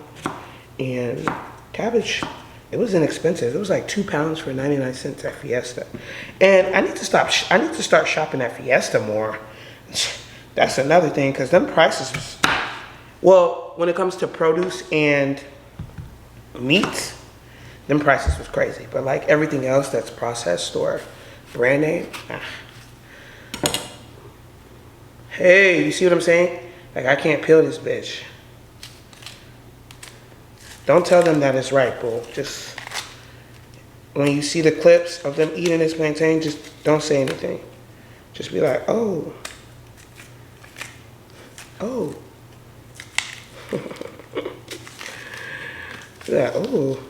And cabbage, it was inexpensive. It was like 2 pounds for 99 cents at Fiesta. And I need to start shopping at Fiesta more. That's another thing, because them prices, well, when it comes to produce and meat, them prices was crazy. But like everything else that's processed or brand name, hey, you see what I'm saying? Like, I can't peel this bitch. Don't tell them that it's right, boo. Just, when you see the clips of them eating this plantain, just don't say anything. Just be like, oh. Oh. Yeah, oh.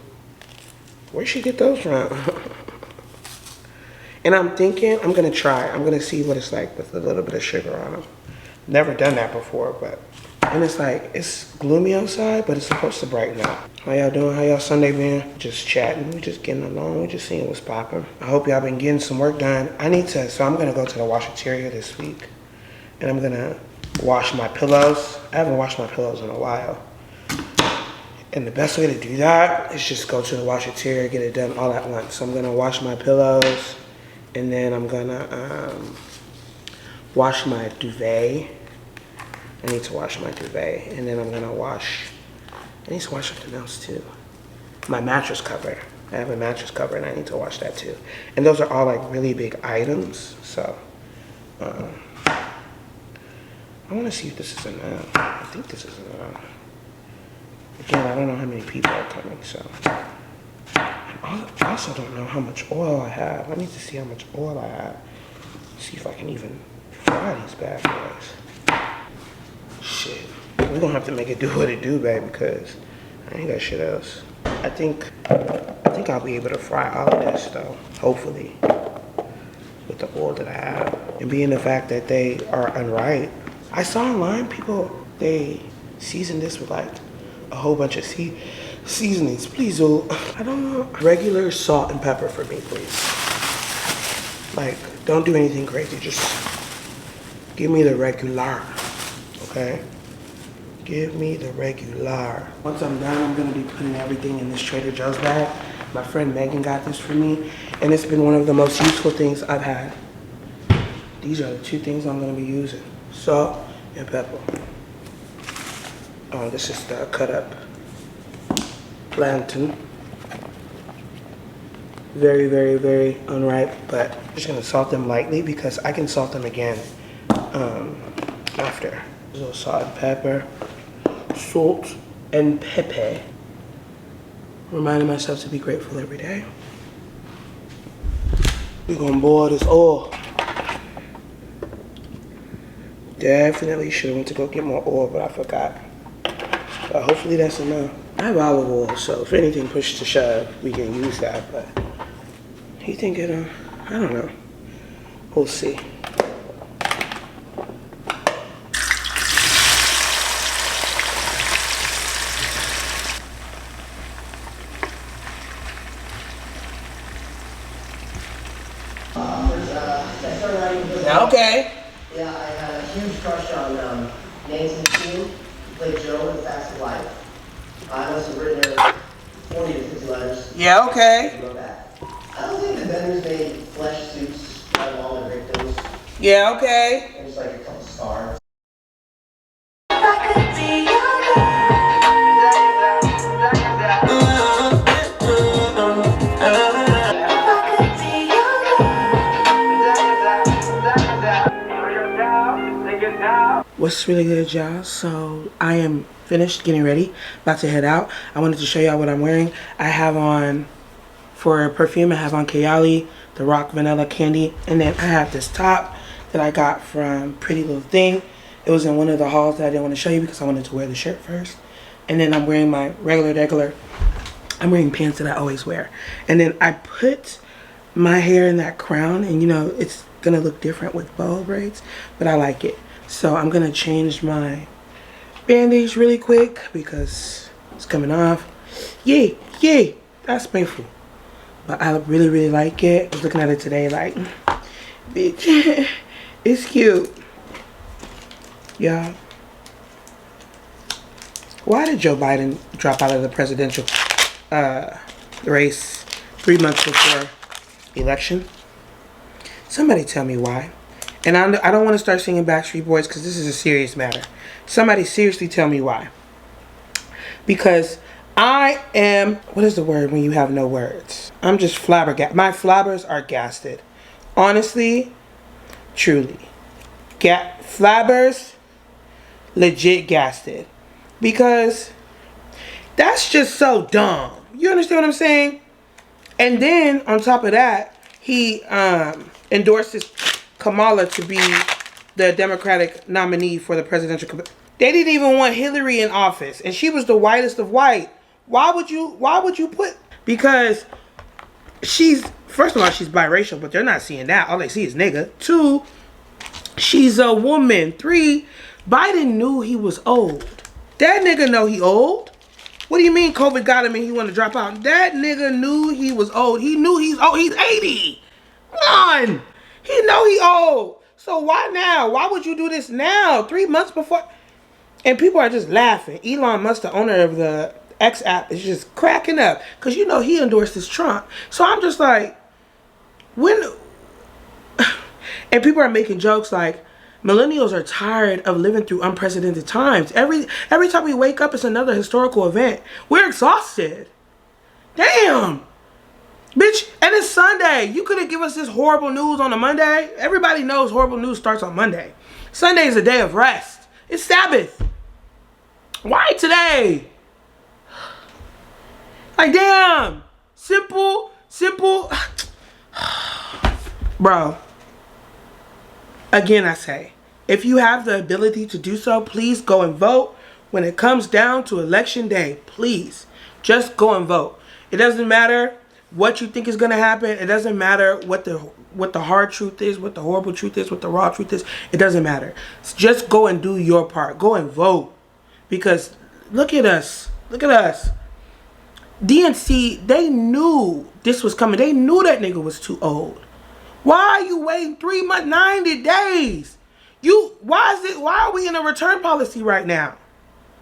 Where'd she get those from? And I'm thinking, I'm gonna try. I'm gonna see what it's like with a little bit of sugar on them. Never done that before, but. And it's like, it's gloomy outside, but it's supposed to brighten up. How y'all doing? How y'all Sunday been? Just chatting, we just getting along, we just seeing what's popping. I hope y'all been getting some work done. So I'm gonna go to the washateria this week. And I'm gonna wash my pillows. I haven't washed my pillows in a while. And the best way to do that is just go to the washateria, get it done all at once. So I'm gonna wash my pillows, and then I'm gonna wash my duvet. I need to wash my duvet, and then I'm gonna wash, I need to wash something else too. My mattress cover. I have a mattress cover and I need to wash that too. And those are all like really big items, so. I wanna see if this is enough. I think this is enough. Again, I don't know how many people are coming, so. I also don't know how much oil I have. I need to see how much oil I have. See if I can even fry these bad boys. Shit, we're gonna have to make it do what it do, babe, because I ain't got shit else. I think I'll be able to fry all of this though, hopefully, with the oil that I have. And being the fact that they are unripe, I saw online people, they season this with like a whole bunch of seasonings. Please, I don't want regular salt and pepper for me, please. Like, don't do anything crazy, just give me the regular. Okay? Give me the regular. Once I'm done, I'm gonna be putting everything in this Trader Joe's bag. My friend Megan got this for me, and it's been one of the most useful things I've had. These are the 2 things I'm gonna be using. Salt and pepper. Oh, this is the cut up plantain. Very, very, very unripe, but I'm just gonna salt them lightly because I can salt them again after. A little salt and pepper. Salt and pepper. Reminding myself to be grateful every day. We're gonna boil this oil. Definitely should have went to go get more oil, but I forgot. But hopefully that's enough. I have olive oil, so if anything pushes to shove, we can use that, but you think it'll, I don't know. We'll see. Okay. Yeah, I had a huge crush on Nancy Keene, who played Joe in Facts of Life. I must have written her 40 to 50 letters. Yeah, okay. Wrote that. I don't think the vendors made flesh suits out of all the victims. Yeah, okay. And just like a couple stars. What's really good, y'all? So I am finished getting ready, about to head out. I wanted to show y'all what I'm wearing. I have on, for perfume, I have on Kayali, the Rock Vanilla Candy, and then I have this top that I got from Pretty Little Thing. It was in one of the hauls that I didn't want to show you because I wanted to wear the shirt first. And then I'm wearing my regular, I'm wearing pants that I always wear. And then I put my hair in that crown, and you know, it's gonna look different with boho braids, but I like it. So I'm gonna change my bandage really quick because it's coming off. Yay, that's painful. But I really like it. I was looking at it today like, bitch, it's cute. Yeah. Why did Joe Biden drop out of the presidential race 3 months before election? Somebody tell me why. And I don't want to start singing Backstreet Boys because this is a serious matter. Somebody seriously tell me why. Because I am, what is the word when you have no words? I'm just flabbergasted. My flabbers are gasted. Honestly, truly. Flabbers, legit gasted. Because that's just so dumb. You understand what I'm saying? And then on top of that, he endorses Kamala to be the Democratic nominee for the presidential. They didn't even want Hillary in office, and she was the whitest of white. Why would you put? Because she's, first of all, she's biracial, but they're not seeing that. All they see is nigga. 2, she's a woman. 3, Biden knew he was old. That nigga know he old. What do you mean COVID got him and he want to drop out? That nigga knew he was old. He knew he's old. He's 80. Come on. He know he old. So why now? Why would you do this now? 3 months before? And people are just laughing. Elon Musk, the owner of the X app, is just cracking up. Because you know he endorsed this Trump. So I'm just like, when... And people are making jokes like, millennials are tired of living through unprecedented times. Every time we wake up, it's another historical event. We're exhausted. Damn. Bitch, and it's Sunday. You couldn't give us this horrible news on a Monday. Everybody knows horrible news starts on Monday. Sunday is a day of rest. It's Sabbath. Why today? Like, damn. Simple. Bro. Again, I say, if you have the ability to do so, please go and vote. When it comes down to election day, please just go and vote. It doesn't matter what you think is going to happen. It doesn't matter what the hard truth is, what the horrible truth is, what the raw truth is. It doesn't matter. Just go and do your part. Go and vote. Because look at us. Look at us. DNC, they knew this was coming. They knew that nigga was too old. Why are you waiting 3 months, 90 days? Why are we in a return policy right now?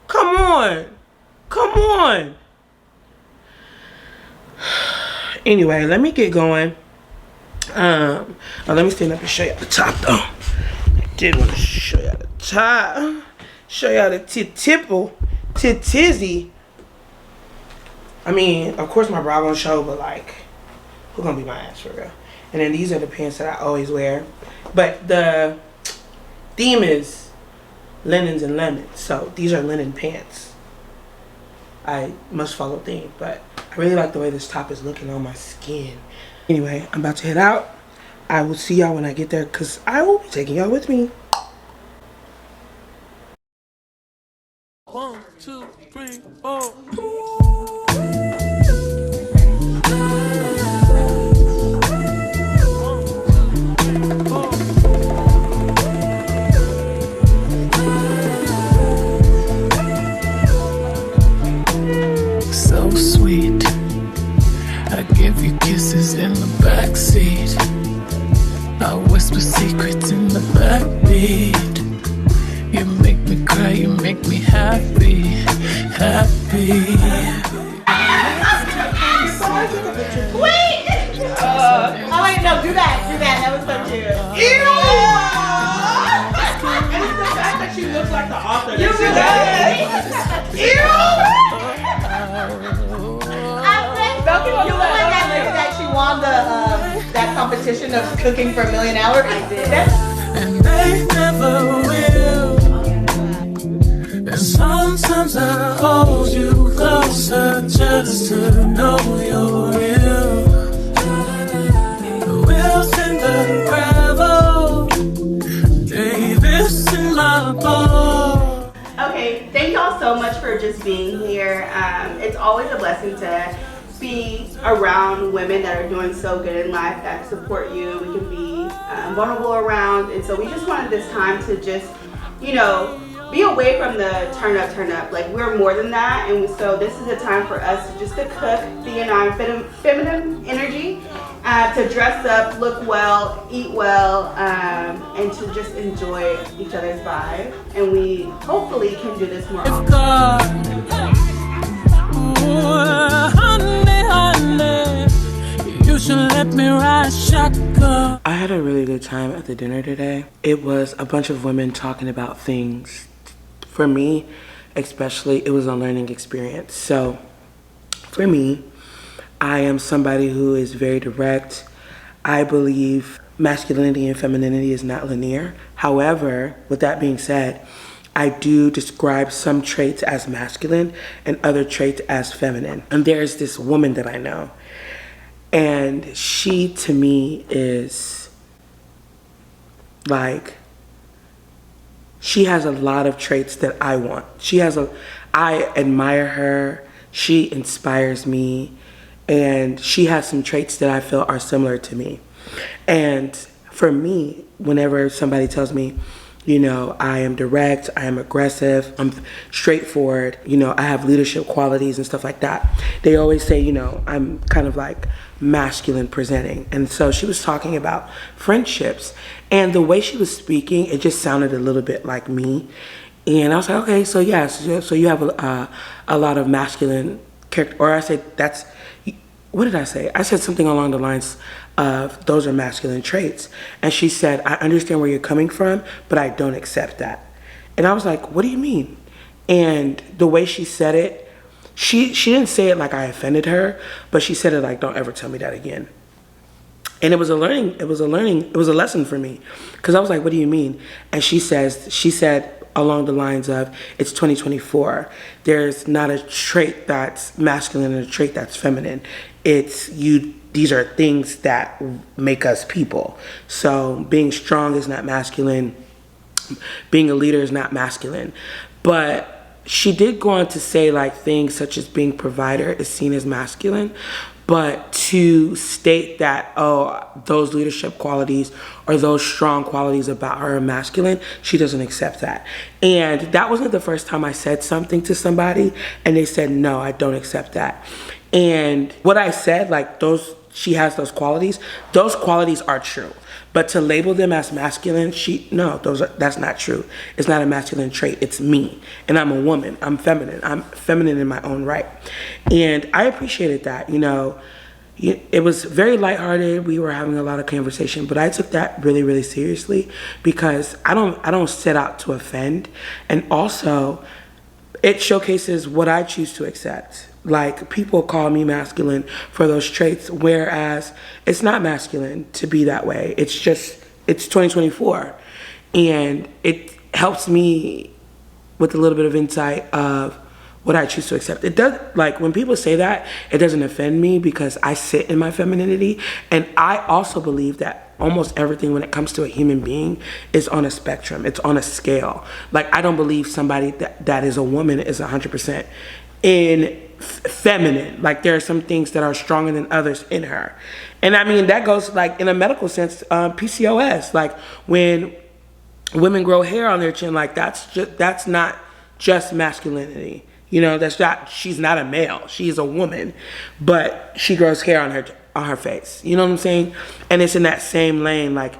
Come on. Anyway, let me get going. Let me stand up and show you the top though. I did want to show you the top. Show y'all the tizzy. I mean, of course my bra gonna show, but like, who gonna be my ass for real? And then these are the pants that I always wear. But the theme is linens and lemons. So these are linen pants. I must follow theme. But I really like the way this top is looking on my skin. Anyway, I'm about to head out. I will see y'all when I get there because I will be taking y'all with me. 1, 2, 3, 4. So sweet, I give you kisses in the backseat. I whisper secrets in the backbeat. You make me cry, you make me happy. Wait! Oh wait, no, do that. That was so cute. Ew! And it's the fact that she looks like the author. You really? You look like that lady that she won the that competition of cooking for $1 million hours. I did. And they never will. And sometimes I hold you closer just to know you're real. The wheels in the gravel, Davis in my boat. Okay, thank y'all so much for just just being here. It's always a blessing to be around women that are doing so good in life, that support you. We can be vulnerable around, and so we just wanted this time to just, you know, be away from the turn up. Like, we're more than that, and so this is a time for us to just to cook, be in our feminine energy, to dress up, look well, eat well, and to just enjoy each other's vibe. And we hopefully can do this more often. You should let me ride shotgun. I had a really good time at the dinner today. It was a bunch of women talking about things. For me, especially, it was a learning experience. So, for me, I am somebody who is very direct. I believe masculinity and femininity is not linear. However, with that being said, I do describe some traits as masculine and other traits as feminine. And there's this woman that I know, and she, to me, is like, she has a lot of traits that I want. I admire her. She inspires me. And she has some traits that I feel are similar to me. And for me, whenever somebody tells me, you know, I am direct, I am aggressive, I'm straightforward, you know, I have leadership qualities and stuff like that, they always say, you know, I'm kind of like masculine presenting. And so she was talking about friendships, and the way she was speaking, it just sounded a little bit like me. And I was like, okay, so yes, so you have a lot of masculine character. Or I said, what did I say? I said something along the lines of, those are masculine traits. And she said, I understand where you're coming from, but I don't accept that. And I was like, what do you mean? And the way she said it, she didn't say it like I offended her, but she said it like, don't ever tell me that again. And it was a lesson for me, because I was like, what do you mean? And she said along the lines of, it's 2024. There's not a trait that's masculine and a trait that's feminine. These are things that make us people. So being strong is not masculine. Being a leader is not masculine. But she did go on to say like things such as being provider is seen as masculine. But to state that, oh, those leadership qualities or those strong qualities about her are masculine, she doesn't accept that. And that wasn't the first time I said something to somebody and they said, no, I don't accept that. And what I said, like, she has those qualities are true. But to label them as masculine, that's not true. It's not a masculine trait, it's me. And I'm a woman, I'm feminine in my own right. And I appreciated that, you know. It was very lighthearted, we were having a lot of conversation, but I took that really, really seriously, because I don't set out to offend. And also, it showcases what I choose to accept. Like, people call me masculine for those traits, whereas it's not masculine to be that way. It's 2024. And it helps me with a little bit of insight of what I choose to accept. It does, like, when people say that, it doesn't offend me, because I sit in my femininity. And I also believe that almost everything when it comes to a human being is on a spectrum. It's on a scale. Like, I don't believe somebody that is a woman is 100% in feminine. Like, there are some things that are stronger than others in her. And I mean, that goes, like, in a medical sense, PCOS, like when women grow hair on their chin, like, that's not just masculinity. You know, she's not a male, she is a woman, but she grows hair on her face. You know what I'm saying? And it's in that same lane. Like,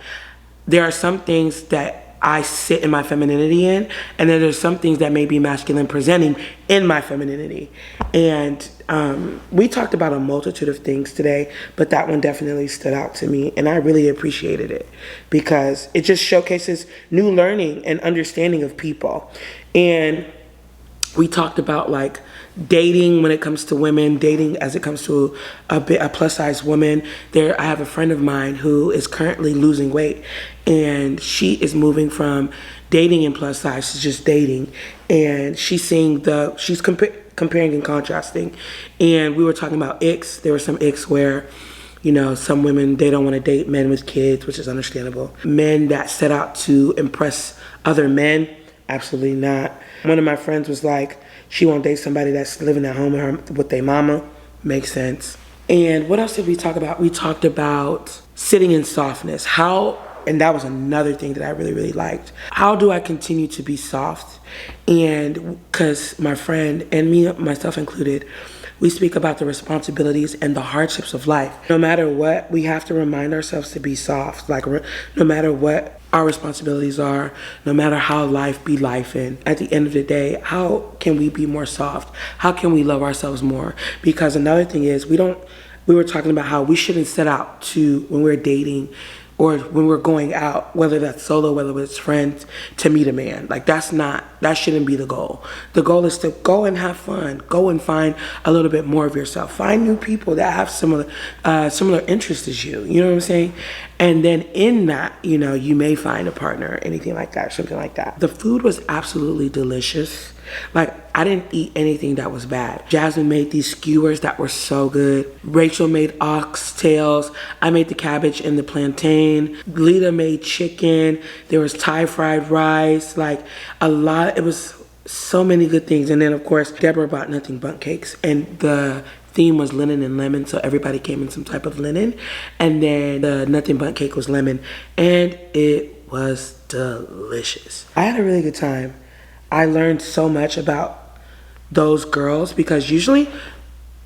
there are some things that I sit in my femininity in, and then there's some things that may be masculine presenting in my femininity. And we talked about a multitude of things today, but that one definitely stood out to me, and I really appreciated it, because it just showcases new learning and understanding of people. And we talked about, like, dating when it comes to women, dating as it comes to a plus size woman. I have a friend of mine who is currently losing weight, and she is moving from dating and plus size to just dating. And she's comparing and contrasting. And we were talking about icks. There were some icks where, you know, some women, they don't want to date men with kids, which is understandable. Men that set out to impress other men Absolutely not. One of my friends was like, she won't date somebody that's living at home with their mama. Makes sense. And what else did we talk about? We talked about sitting in softness. And that was another thing that I really, really liked. How do I continue to be soft? And because my friend, and me, myself included, we speak about the responsibilities and the hardships of life. No matter what, we have to remind ourselves to be soft. Like, no matter what our responsibilities are, no matter how life be life in, at the end of the day, how can we be more soft? How can we love ourselves more? Because another thing is, we were talking about how we shouldn't set out to, when we're dating or when we're going out, whether that's solo, whether it's friends, to meet a man. Like, that shouldn't be the goal. The goal is to go and have fun. Go and find a little bit more of yourself. Find new people that have similar interests as you. You know what I'm saying? And then in that, you know, you may find a partner or anything like that, something like that. The food was absolutely delicious. Like, I didn't eat anything that was bad. Jasmine made these skewers that were so good. Rachel made oxtails. I made the cabbage and the plantain. Lita made chicken. There was Thai fried rice. Like, it was so many good things. And then, of course, Deborah bought nothing but cakes. And the theme was linen and lemon, so everybody came in some type of linen. And then the nothing but cake was lemon. And it was delicious. I had a really good time. I learned so much about those girls because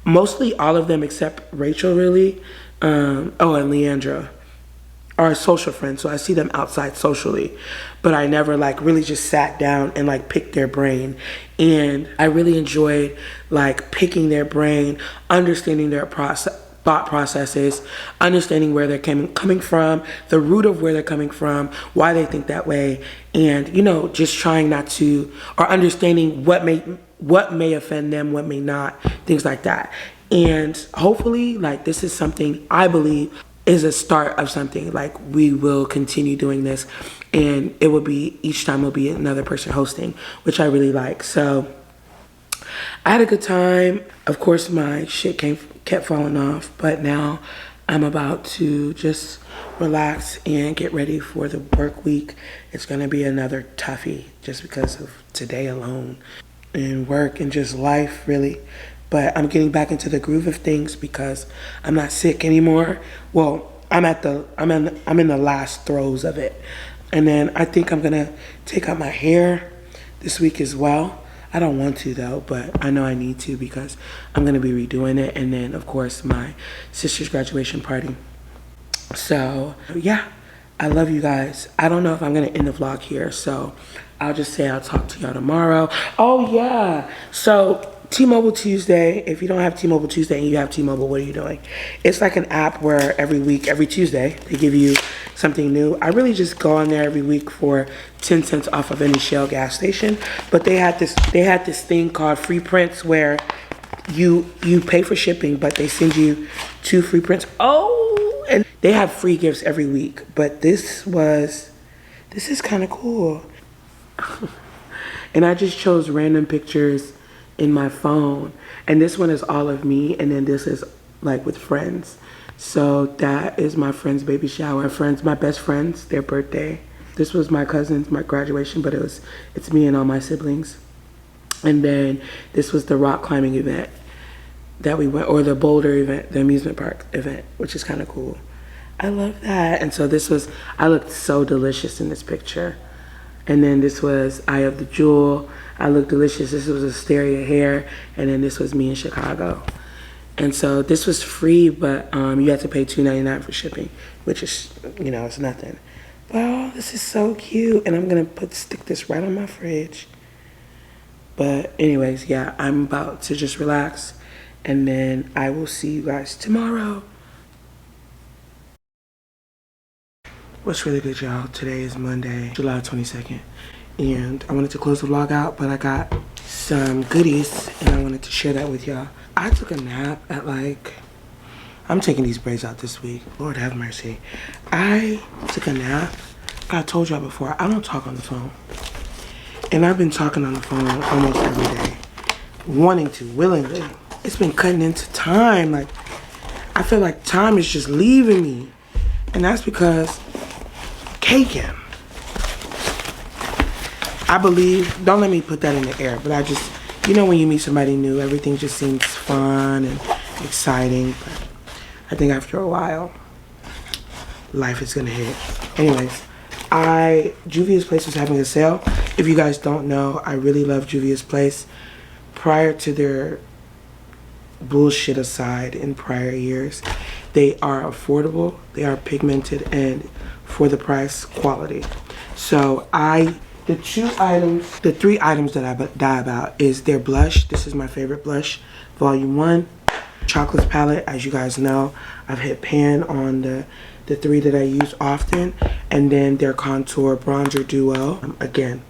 mostly all of them except Rachel really, and Leandra are social friends. So I see them outside socially, but I never like really just sat down and like picked their brain. And I really enjoyed like picking their brain, understanding their thought processes, understanding where they're coming from, the root of where they're coming from, why they think that way, and, you know, just trying not to, or understanding what may offend them, what may not, things like that. And hopefully, like, this is something I believe is a start of something. Like, we will continue doing this, and it will be, each time will be another person hosting, which I really like. So I had a good time. Of course, my shit kept falling off, but now I'm about to just relax and get ready for the work week. It's gonna be another toughie just because of today alone and work and just life really. But I'm getting back into the groove of things because I'm not sick anymore. Well, I'm in the last throes of it. And then I think I'm gonna take out my hair this week as well. I don't want to though, but I know I need to because I'm gonna be redoing it. And then of course my sister's graduation party. So yeah, I love you guys. I don't know if I'm gonna end the vlog here, so I'll just say I'll talk to y'all tomorrow. Oh yeah, so T-Mobile Tuesday. If you don't have T-Mobile Tuesday and you have T-Mobile, what are you doing? It's like an app where every week, every Tuesday, they give you something new. I really just go on there every week for 10 cents off of any Shell gas station. But they had this thing called free prints where you pay for shipping, but they send you 2 free prints. Oh, and they have free gifts every week. But this is kind of cool. And I just chose random pictures in my phone, and this one is all of me, and then this is like with friends. So that is my friend's baby shower. My best friends, their birthday. This was my cousin's, my graduation, but it's me and all my siblings. And then this was the rock climbing event that we went, or the boulder event, the amusement park event, which is kind of cool. I love that. And so I looked so delicious in this picture. And then this was Eye of the Jewel. I looked delicious. This was Asteria hair. And then this was me in Chicago. And so this was free, but you had to pay $2.99 for shipping, which is, you know, it's nothing. Well, this is so cute. And I'm going to stick this right on my fridge. But anyways, yeah, I'm about to just relax. And then I will see you guys tomorrow. What's really good, y'all? Today is Monday, July 22nd. And I wanted to close the vlog out, but I got some goodies and I wanted to share that with y'all. I took a nap at I'm taking these braids out this week. Lord have mercy. I took a nap. I told y'all before, I don't talk on the phone. And I've been talking on the phone almost every day. Wanting to, willingly. It's been cutting into time. I feel like time is just leaving me. And that's because caking. I believe, don't let me put that in the air, but I just, you know, when you meet somebody new, everything just seems fun and exciting. But I think after a while, life is gonna hit. Anyways, Juvia's Place was having a sale. If you guys don't know, I really love Juvia's Place. Prior to their bullshit aside in prior years, they are affordable, they are pigmented, and for the price, quality. So the 3 items that I die about is their blush. This is my favorite blush, Volume 1. Chocolates palette, as you guys know, I've hit pan on the 3 that I use often. And then their contour bronzer duo, again,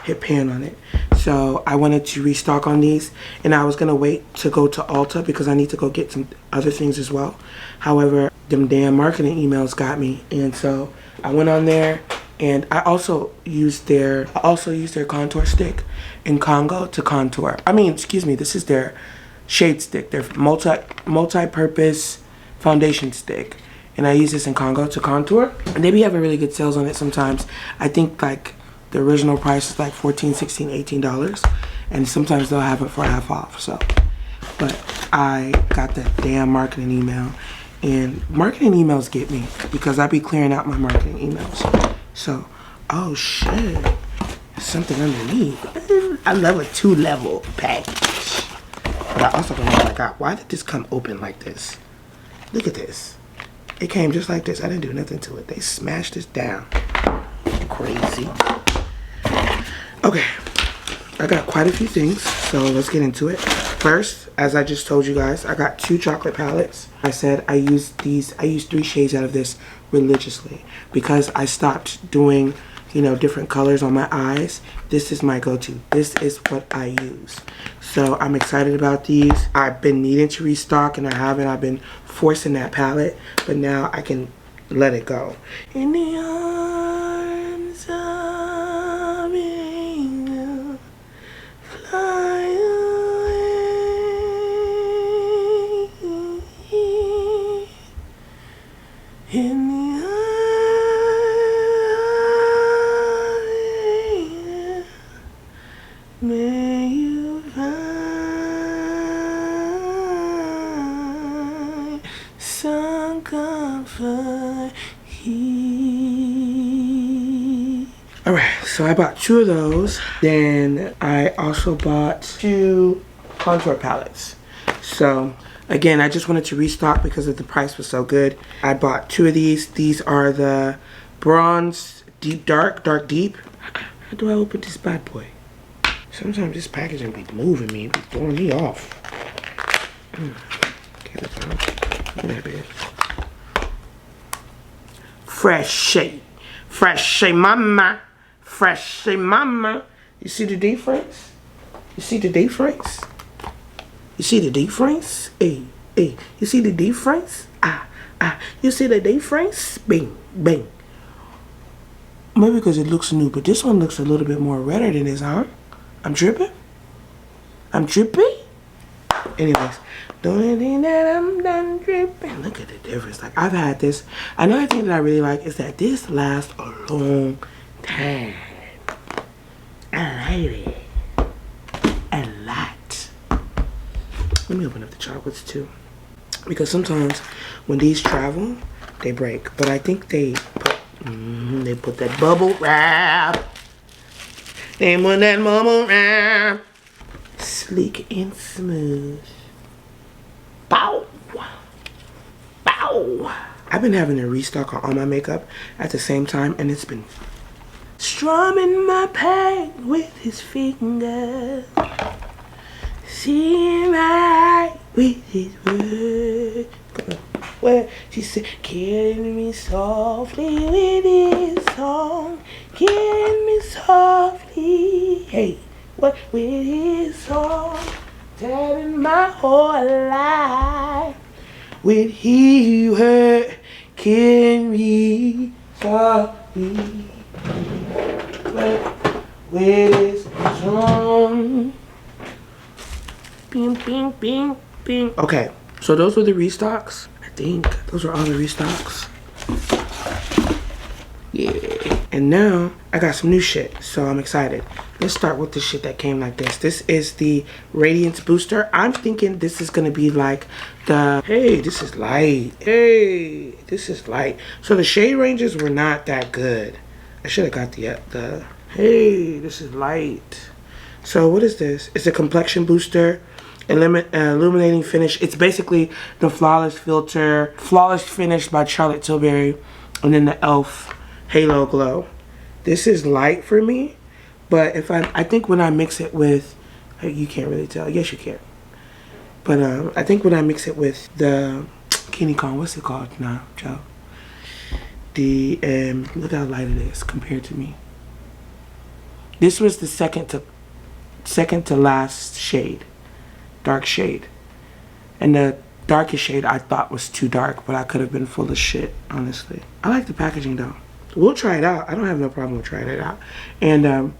hit pan on it. So I wanted to restock on these, and I was gonna wait to go to Ulta because I need to go get some other things as well. However, them damn marketing emails got me, and so I went on there, and I also used their contour stick in Congo to contour. I mean, excuse me, this is their shade stick, their multi-purpose foundation stick. And I use this in Congo to contour. And they be having really good sales on it sometimes. I think like the original price is like $14, $16, $18. And sometimes they'll have it for half off, so. But I got that damn marketing email. And marketing emails get me because I be clearing out my marketing emails. So, oh shit. There's something underneath. I love a 2-level package. But I also don't know, like, why did this come open like this? Look at this. It came just like this. I didn't do nothing to it. They smashed this down. Crazy. Okay. I got quite a few things, so let's get into it. First, as I just told you guys, I got 2 chocolate palettes. I said I use 3 shades out of this religiously because I stopped doing, you know, different colors on my eyes. This is my go-to. This is what I use. So I'm excited about these. I've been needing to restock and I haven't. I've been forcing that palette, but now I can let it go. In the arms of an angel, fly away. In the arms, may you find some comfort here. Alright, so I bought 2 of those. Then I also bought 2 contour palettes. So again, I just wanted to restock because of the price was so good. I bought 2 of these. These are the Bronze Deep Dark Deep. How do I open this bad boy? Sometimes this packaging be moving me, be throwing me off. Okay, look at that bit. Fresh mama, fresh mama. You see the difference? You see the difference? You see the difference? Hey, you see the difference? You see the difference? Bing, bing. Maybe because it looks new, but this one looks a little bit more redder than this, huh? I'm tripping? I'm tripping? Anyways, don't think that I'm done tripping. Look at the difference. Like, I've had this. Another thing that I really like is that this lasts a long time. I like it. A lot. Let me open up the chocolates too. Because sometimes when these travel, they break. But I think they put that bubble wrap. They put that bubble wrap. Sleek and smooth. Bow. Bow. I've been having to restock on all my makeup at the same time, and it's been strumming my pain with his fingers. Seeing right with his words. Well, she said, killing me softly with his song. Killing me softly. Hey, what with his song? Telling my whole life. With he word, killing me softly. With his song. Bing, bing, bing, bing. Okay, so those were the restocks. I think those were all the restocks. Yeah. And now I got some new shit, so I'm excited. Let's start with the shit that came like this. This is the Radiance Booster. I'm thinking this is gonna be like the, hey, this is light. Hey, this is light. So the shade ranges were not that good. I should have got the, hey, this is light. So what is this? It's a complexion booster, illuminating finish. It's basically the Flawless Filter, Flawless Finish by Charlotte Tilbury, and then the e.l.f. Halo Glow. This is light for me, but if I think when I mix it with, you can't really tell. Yes, you can. But I think when I mix it with the Kenny Con, what's it called now, Joe? The look how light it is compared to me. This was the second to last shade, dark shade, and the darkest shade I thought was too dark, but I could have been full of shit, honestly. I like the packaging though. We'll try it out. I don't have no problem with trying it out. And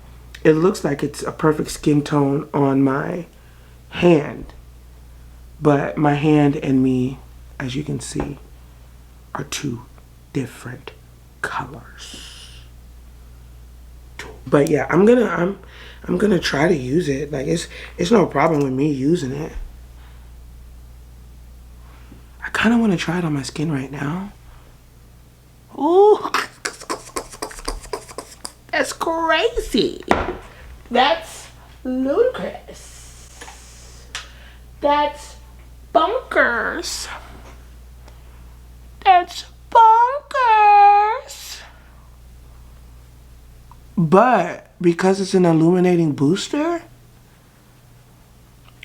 it looks like it's a perfect skin tone on my hand. But my hand and me, as you can see, are two different colors. But yeah, I'm gonna try to use it. Like it's no problem with me using it. I kind of want to try it on my skin right now. Ooh. That's crazy. That's ludicrous. That's bonkers. That's bonkers. But because it's an illuminating booster,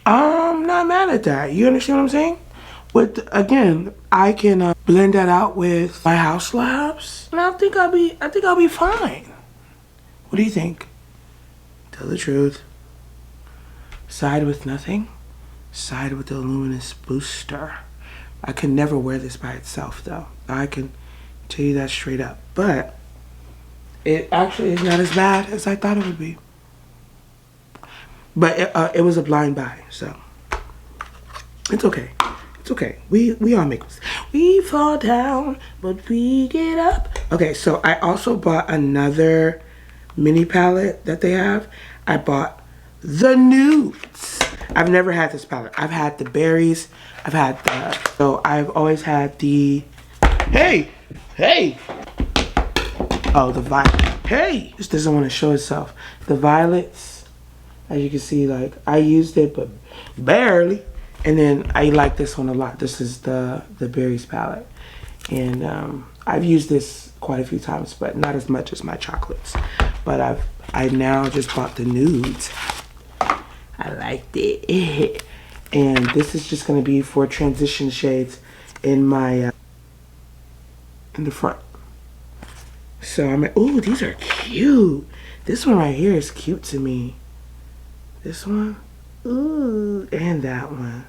I'm not mad at that. You understand what I'm saying? With, again, I can blend that out with my House Labs, and I think I'll be fine. What do you think? Tell the truth. Side with nothing. Side with the luminous booster. I could never wear this by itself, though. I can tell you that straight up. But it actually is not as bad as I thought it would be. But it was a blind buy, so it's okay. It's okay. We all make mistakes. We fall down, but we get up. Okay, so I also bought another mini palette that they have. I bought the nudes. I've never had this palette. I've had the berries. I've had the, so I've always had the, hey. Oh, the violet. Hey, this doesn't want to show itself. The violets, as you can see, like I used it, but barely. And then I like this one a lot. This is the berries palette. And I've used this quite a few times, but not as much as my chocolates. But I now just bought the nudes. I liked it. And this is just gonna be for transition shades in my in the front. So I'm like, ooh, these are cute. This one right here is cute to me. This one, ooh, and that one.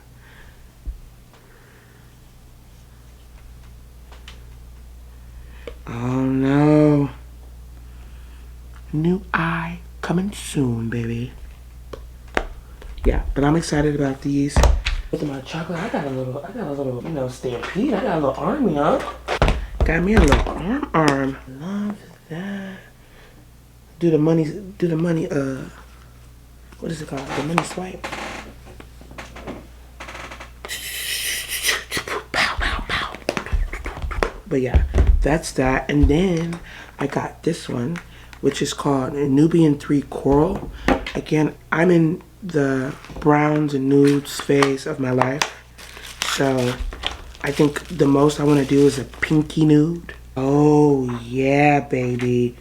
Oh no. New eye coming soon, baby. Yeah, but I'm excited about these. With my chocolate, I got a little, you know, stampede. I got a little army, huh? Got me a little arm. Love that. Do the money, what is it called? The money swipe. Pow, pow, pow. But yeah, that's that. And then I got this one, which is called Nubian 3 Coral. Again, I'm in the browns and nudes phase of my life. So I think the most I want to do is a pinky nude. Oh yeah, baby.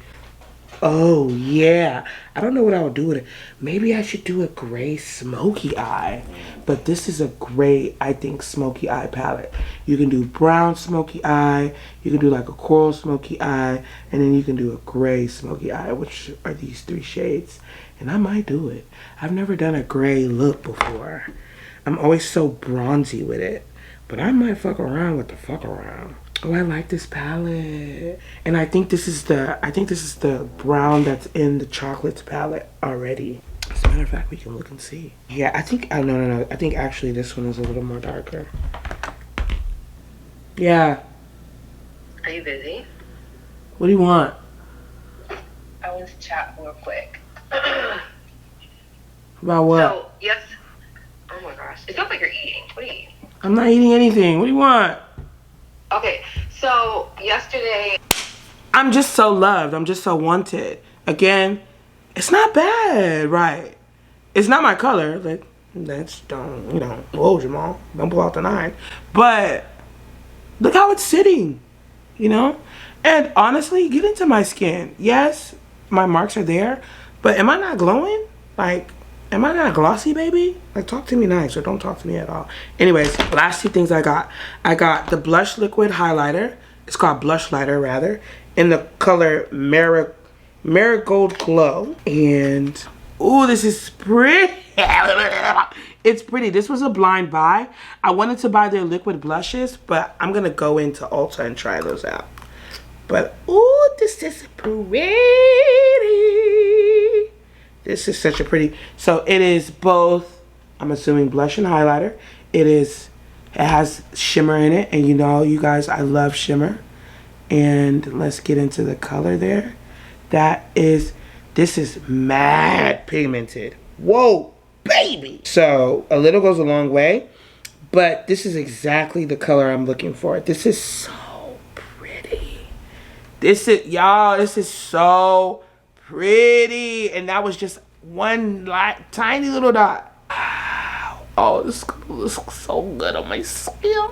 Oh yeah. I don't know what I would do with it. Maybe I should do a gray smoky eye. But this is a great, I think, smoky eye palette. You can do brown smoky eye. You can do like a coral smoky eye. And then you can do a gray smoky eye, which are these 3 shades. And I might do it. I've never done a gray look before. I'm always so bronzy with it. But I might fuck around with the fuck around. Oh, I like this palette. And I think this is the brown that's in the chocolates palette already. As a matter of fact, we can look and see. Yeah, I think, no. I think actually this one is a little more darker. Yeah. Are you busy? What do you want? wanted to chat real quick. About what? So, yes. Oh my gosh. It sounds like you're eating. What are you eating? I'm not eating anything. What do you want? Okay, so yesterday. I'm just so loved. I'm just so wanted. Again, it's not bad, right? It's not my color. Like, that's, don't, you know, whoa, Jamal. Don't pull out the 9. But look how it's sitting, you know? And honestly, get into my skin. Yes, my marks are there, but am I not glowing? Like, am I not glossy, baby? Like, talk to me nice or don't talk to me at all. Anyways, last 2 things I got. I got the blush liquid highlighter. It's called Blush Lighter, rather, in the color Marigold Glow. And, ooh, this is pretty. It's pretty. This was a blind buy. I wanted to buy their liquid blushes, but I'm going to go into Ulta and try those out. But, ooh, this is pretty. This is such a pretty. So it is both, I'm assuming, blush and highlighter. It has shimmer in it. And you know, you guys, I love shimmer. And let's get into the color there. This is mad pigmented. Whoa, baby. So a little goes a long way. But this is exactly the color I'm looking for. This is so pretty. Y'all, this is so pretty. And that was just one tiny little dot. Wow. Oh, this looks so good on my skin.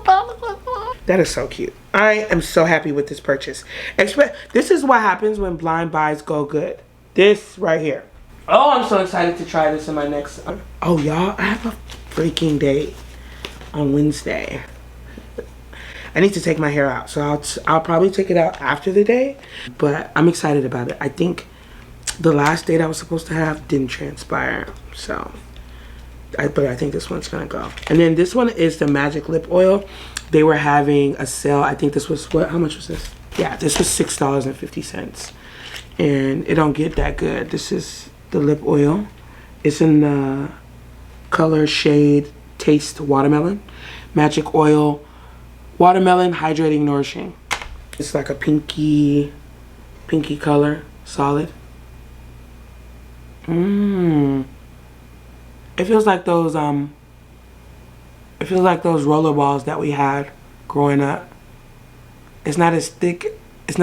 That is so cute. I am so happy with this purchase. This is what happens when blind buys go good. This right here. Oh, I'm so excited to try this in my next. Oh, y'all, I have a freaking date on Wednesday. I need to take my hair out, so I'll probably take it out after the day, but I'm excited about it. I think the last date I was supposed to have didn't transpire, so but I think this one's gonna go. And then this one is the Magic Lip Oil. They were having a sale. I think this was how much was this? Yeah, this was $6.50, and it don't get that good. This is the lip oil. It's in the color shade Taste Watermelon. Magic Oil Watermelon Hydrating Nourishing. It's like a pinky color, solid. It feels like those roller balls that we had growing up. It's not as thick as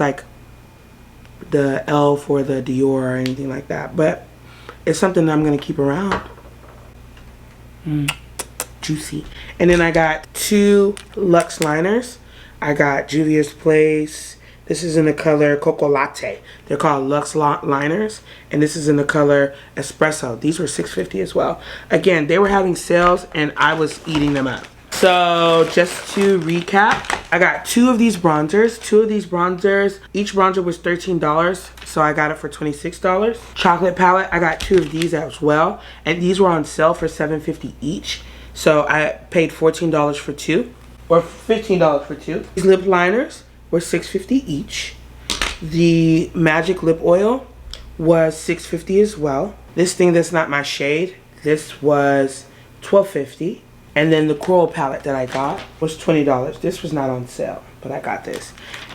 like the Elf or the Dior or anything like that, but it's something that I'm gonna keep around. Juicy. And then I got 2 Luxe liners. I got Juvia's Place. This is in the color Cocoa Latte. They're called Luxe liners, and this is in the color Espresso. These were $6.50 as well. Again, they were having sales, and I was eating them up. So just to recap, I got 2 of these bronzers. Each bronzer was $13, so I got it for $26. Chocolate palette, I got 2 of these as well, and these were on sale for $7.50 each. So I paid $14 for 2, or $15 for 2. These lip liners were $6.50 each. The Magic Lip Oil was $6.50 as well. This thing that's not my shade, this was $12.50. And then the Coral palette that I got was $20. This was not on sale, but I got this.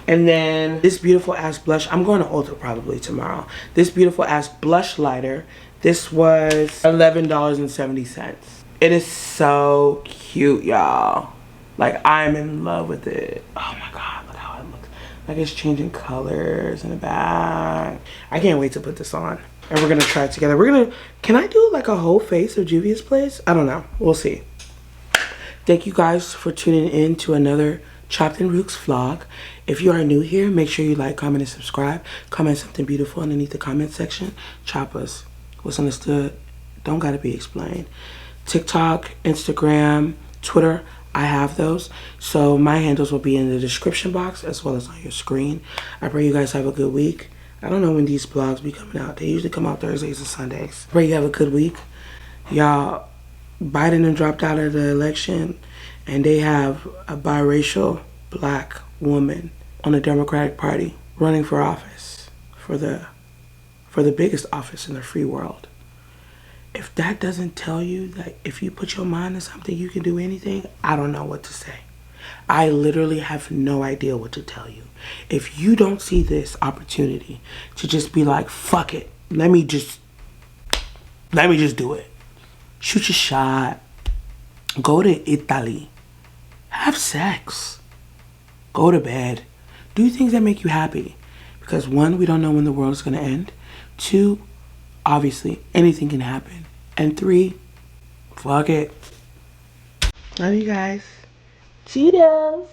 And then this beautiful ass blush, I'm going to Ulta probably tomorrow. This beautiful ass blush lighter, this was $11.70. It is so cute, y'all. Like, I'm in love with it. Oh my God, look how it looks. Like it's changing colors in the back. I can't wait to put this on. And we're gonna try it together. Can I do like a whole face of Juvia's Place? I don't know, we'll see. Thank you guys for tuning in to another Chopped and Rooks vlog. If you are new here, make sure you like, comment, and subscribe. Comment something beautiful underneath the comment section. Choppas, what's understood, don't gotta be explained. TikTok, Instagram, Twitter, I have those. So my handles will be in the description box as well as on your screen. I pray you guys have a good week. I don't know when these vlogs be coming out. They usually come out Thursdays and Sundays. Pray you have a good week. Y'all, Biden done dropped out of the election, and they have a biracial black woman on the Democratic Party running for office, for the biggest office in the free world. If that doesn't tell you that if you put your mind to something, you can do anything, I don't know what to say. I literally have no idea what to tell you. If you don't see this opportunity to just be like, fuck it, let me just do it. Shoot your shot. Go to Italy. Have sex. Go to bed. Do things that make you happy. Because one, we don't know when the world's gonna end. Two, obviously, anything can happen. And three, fuck it. Love you guys. Cheetos.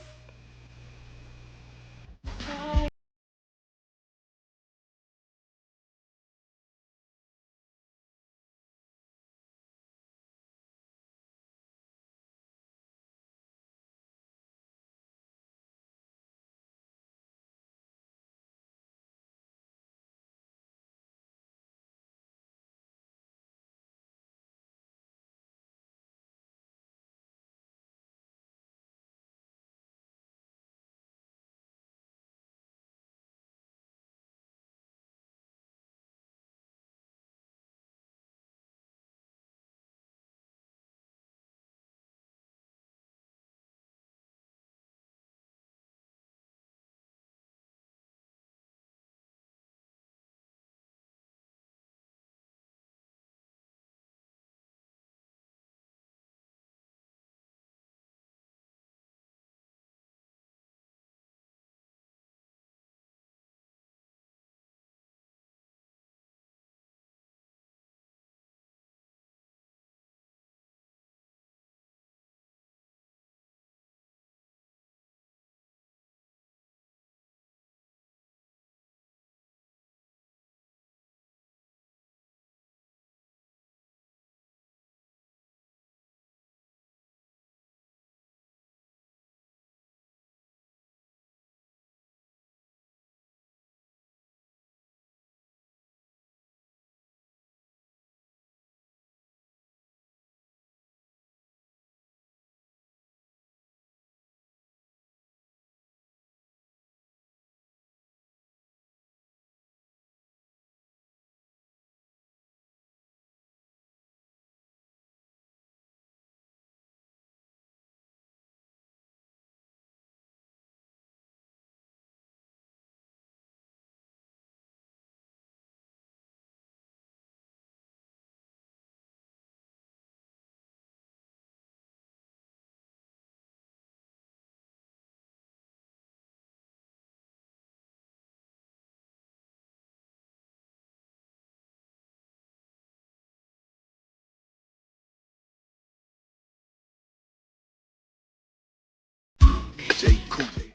DJ Cool.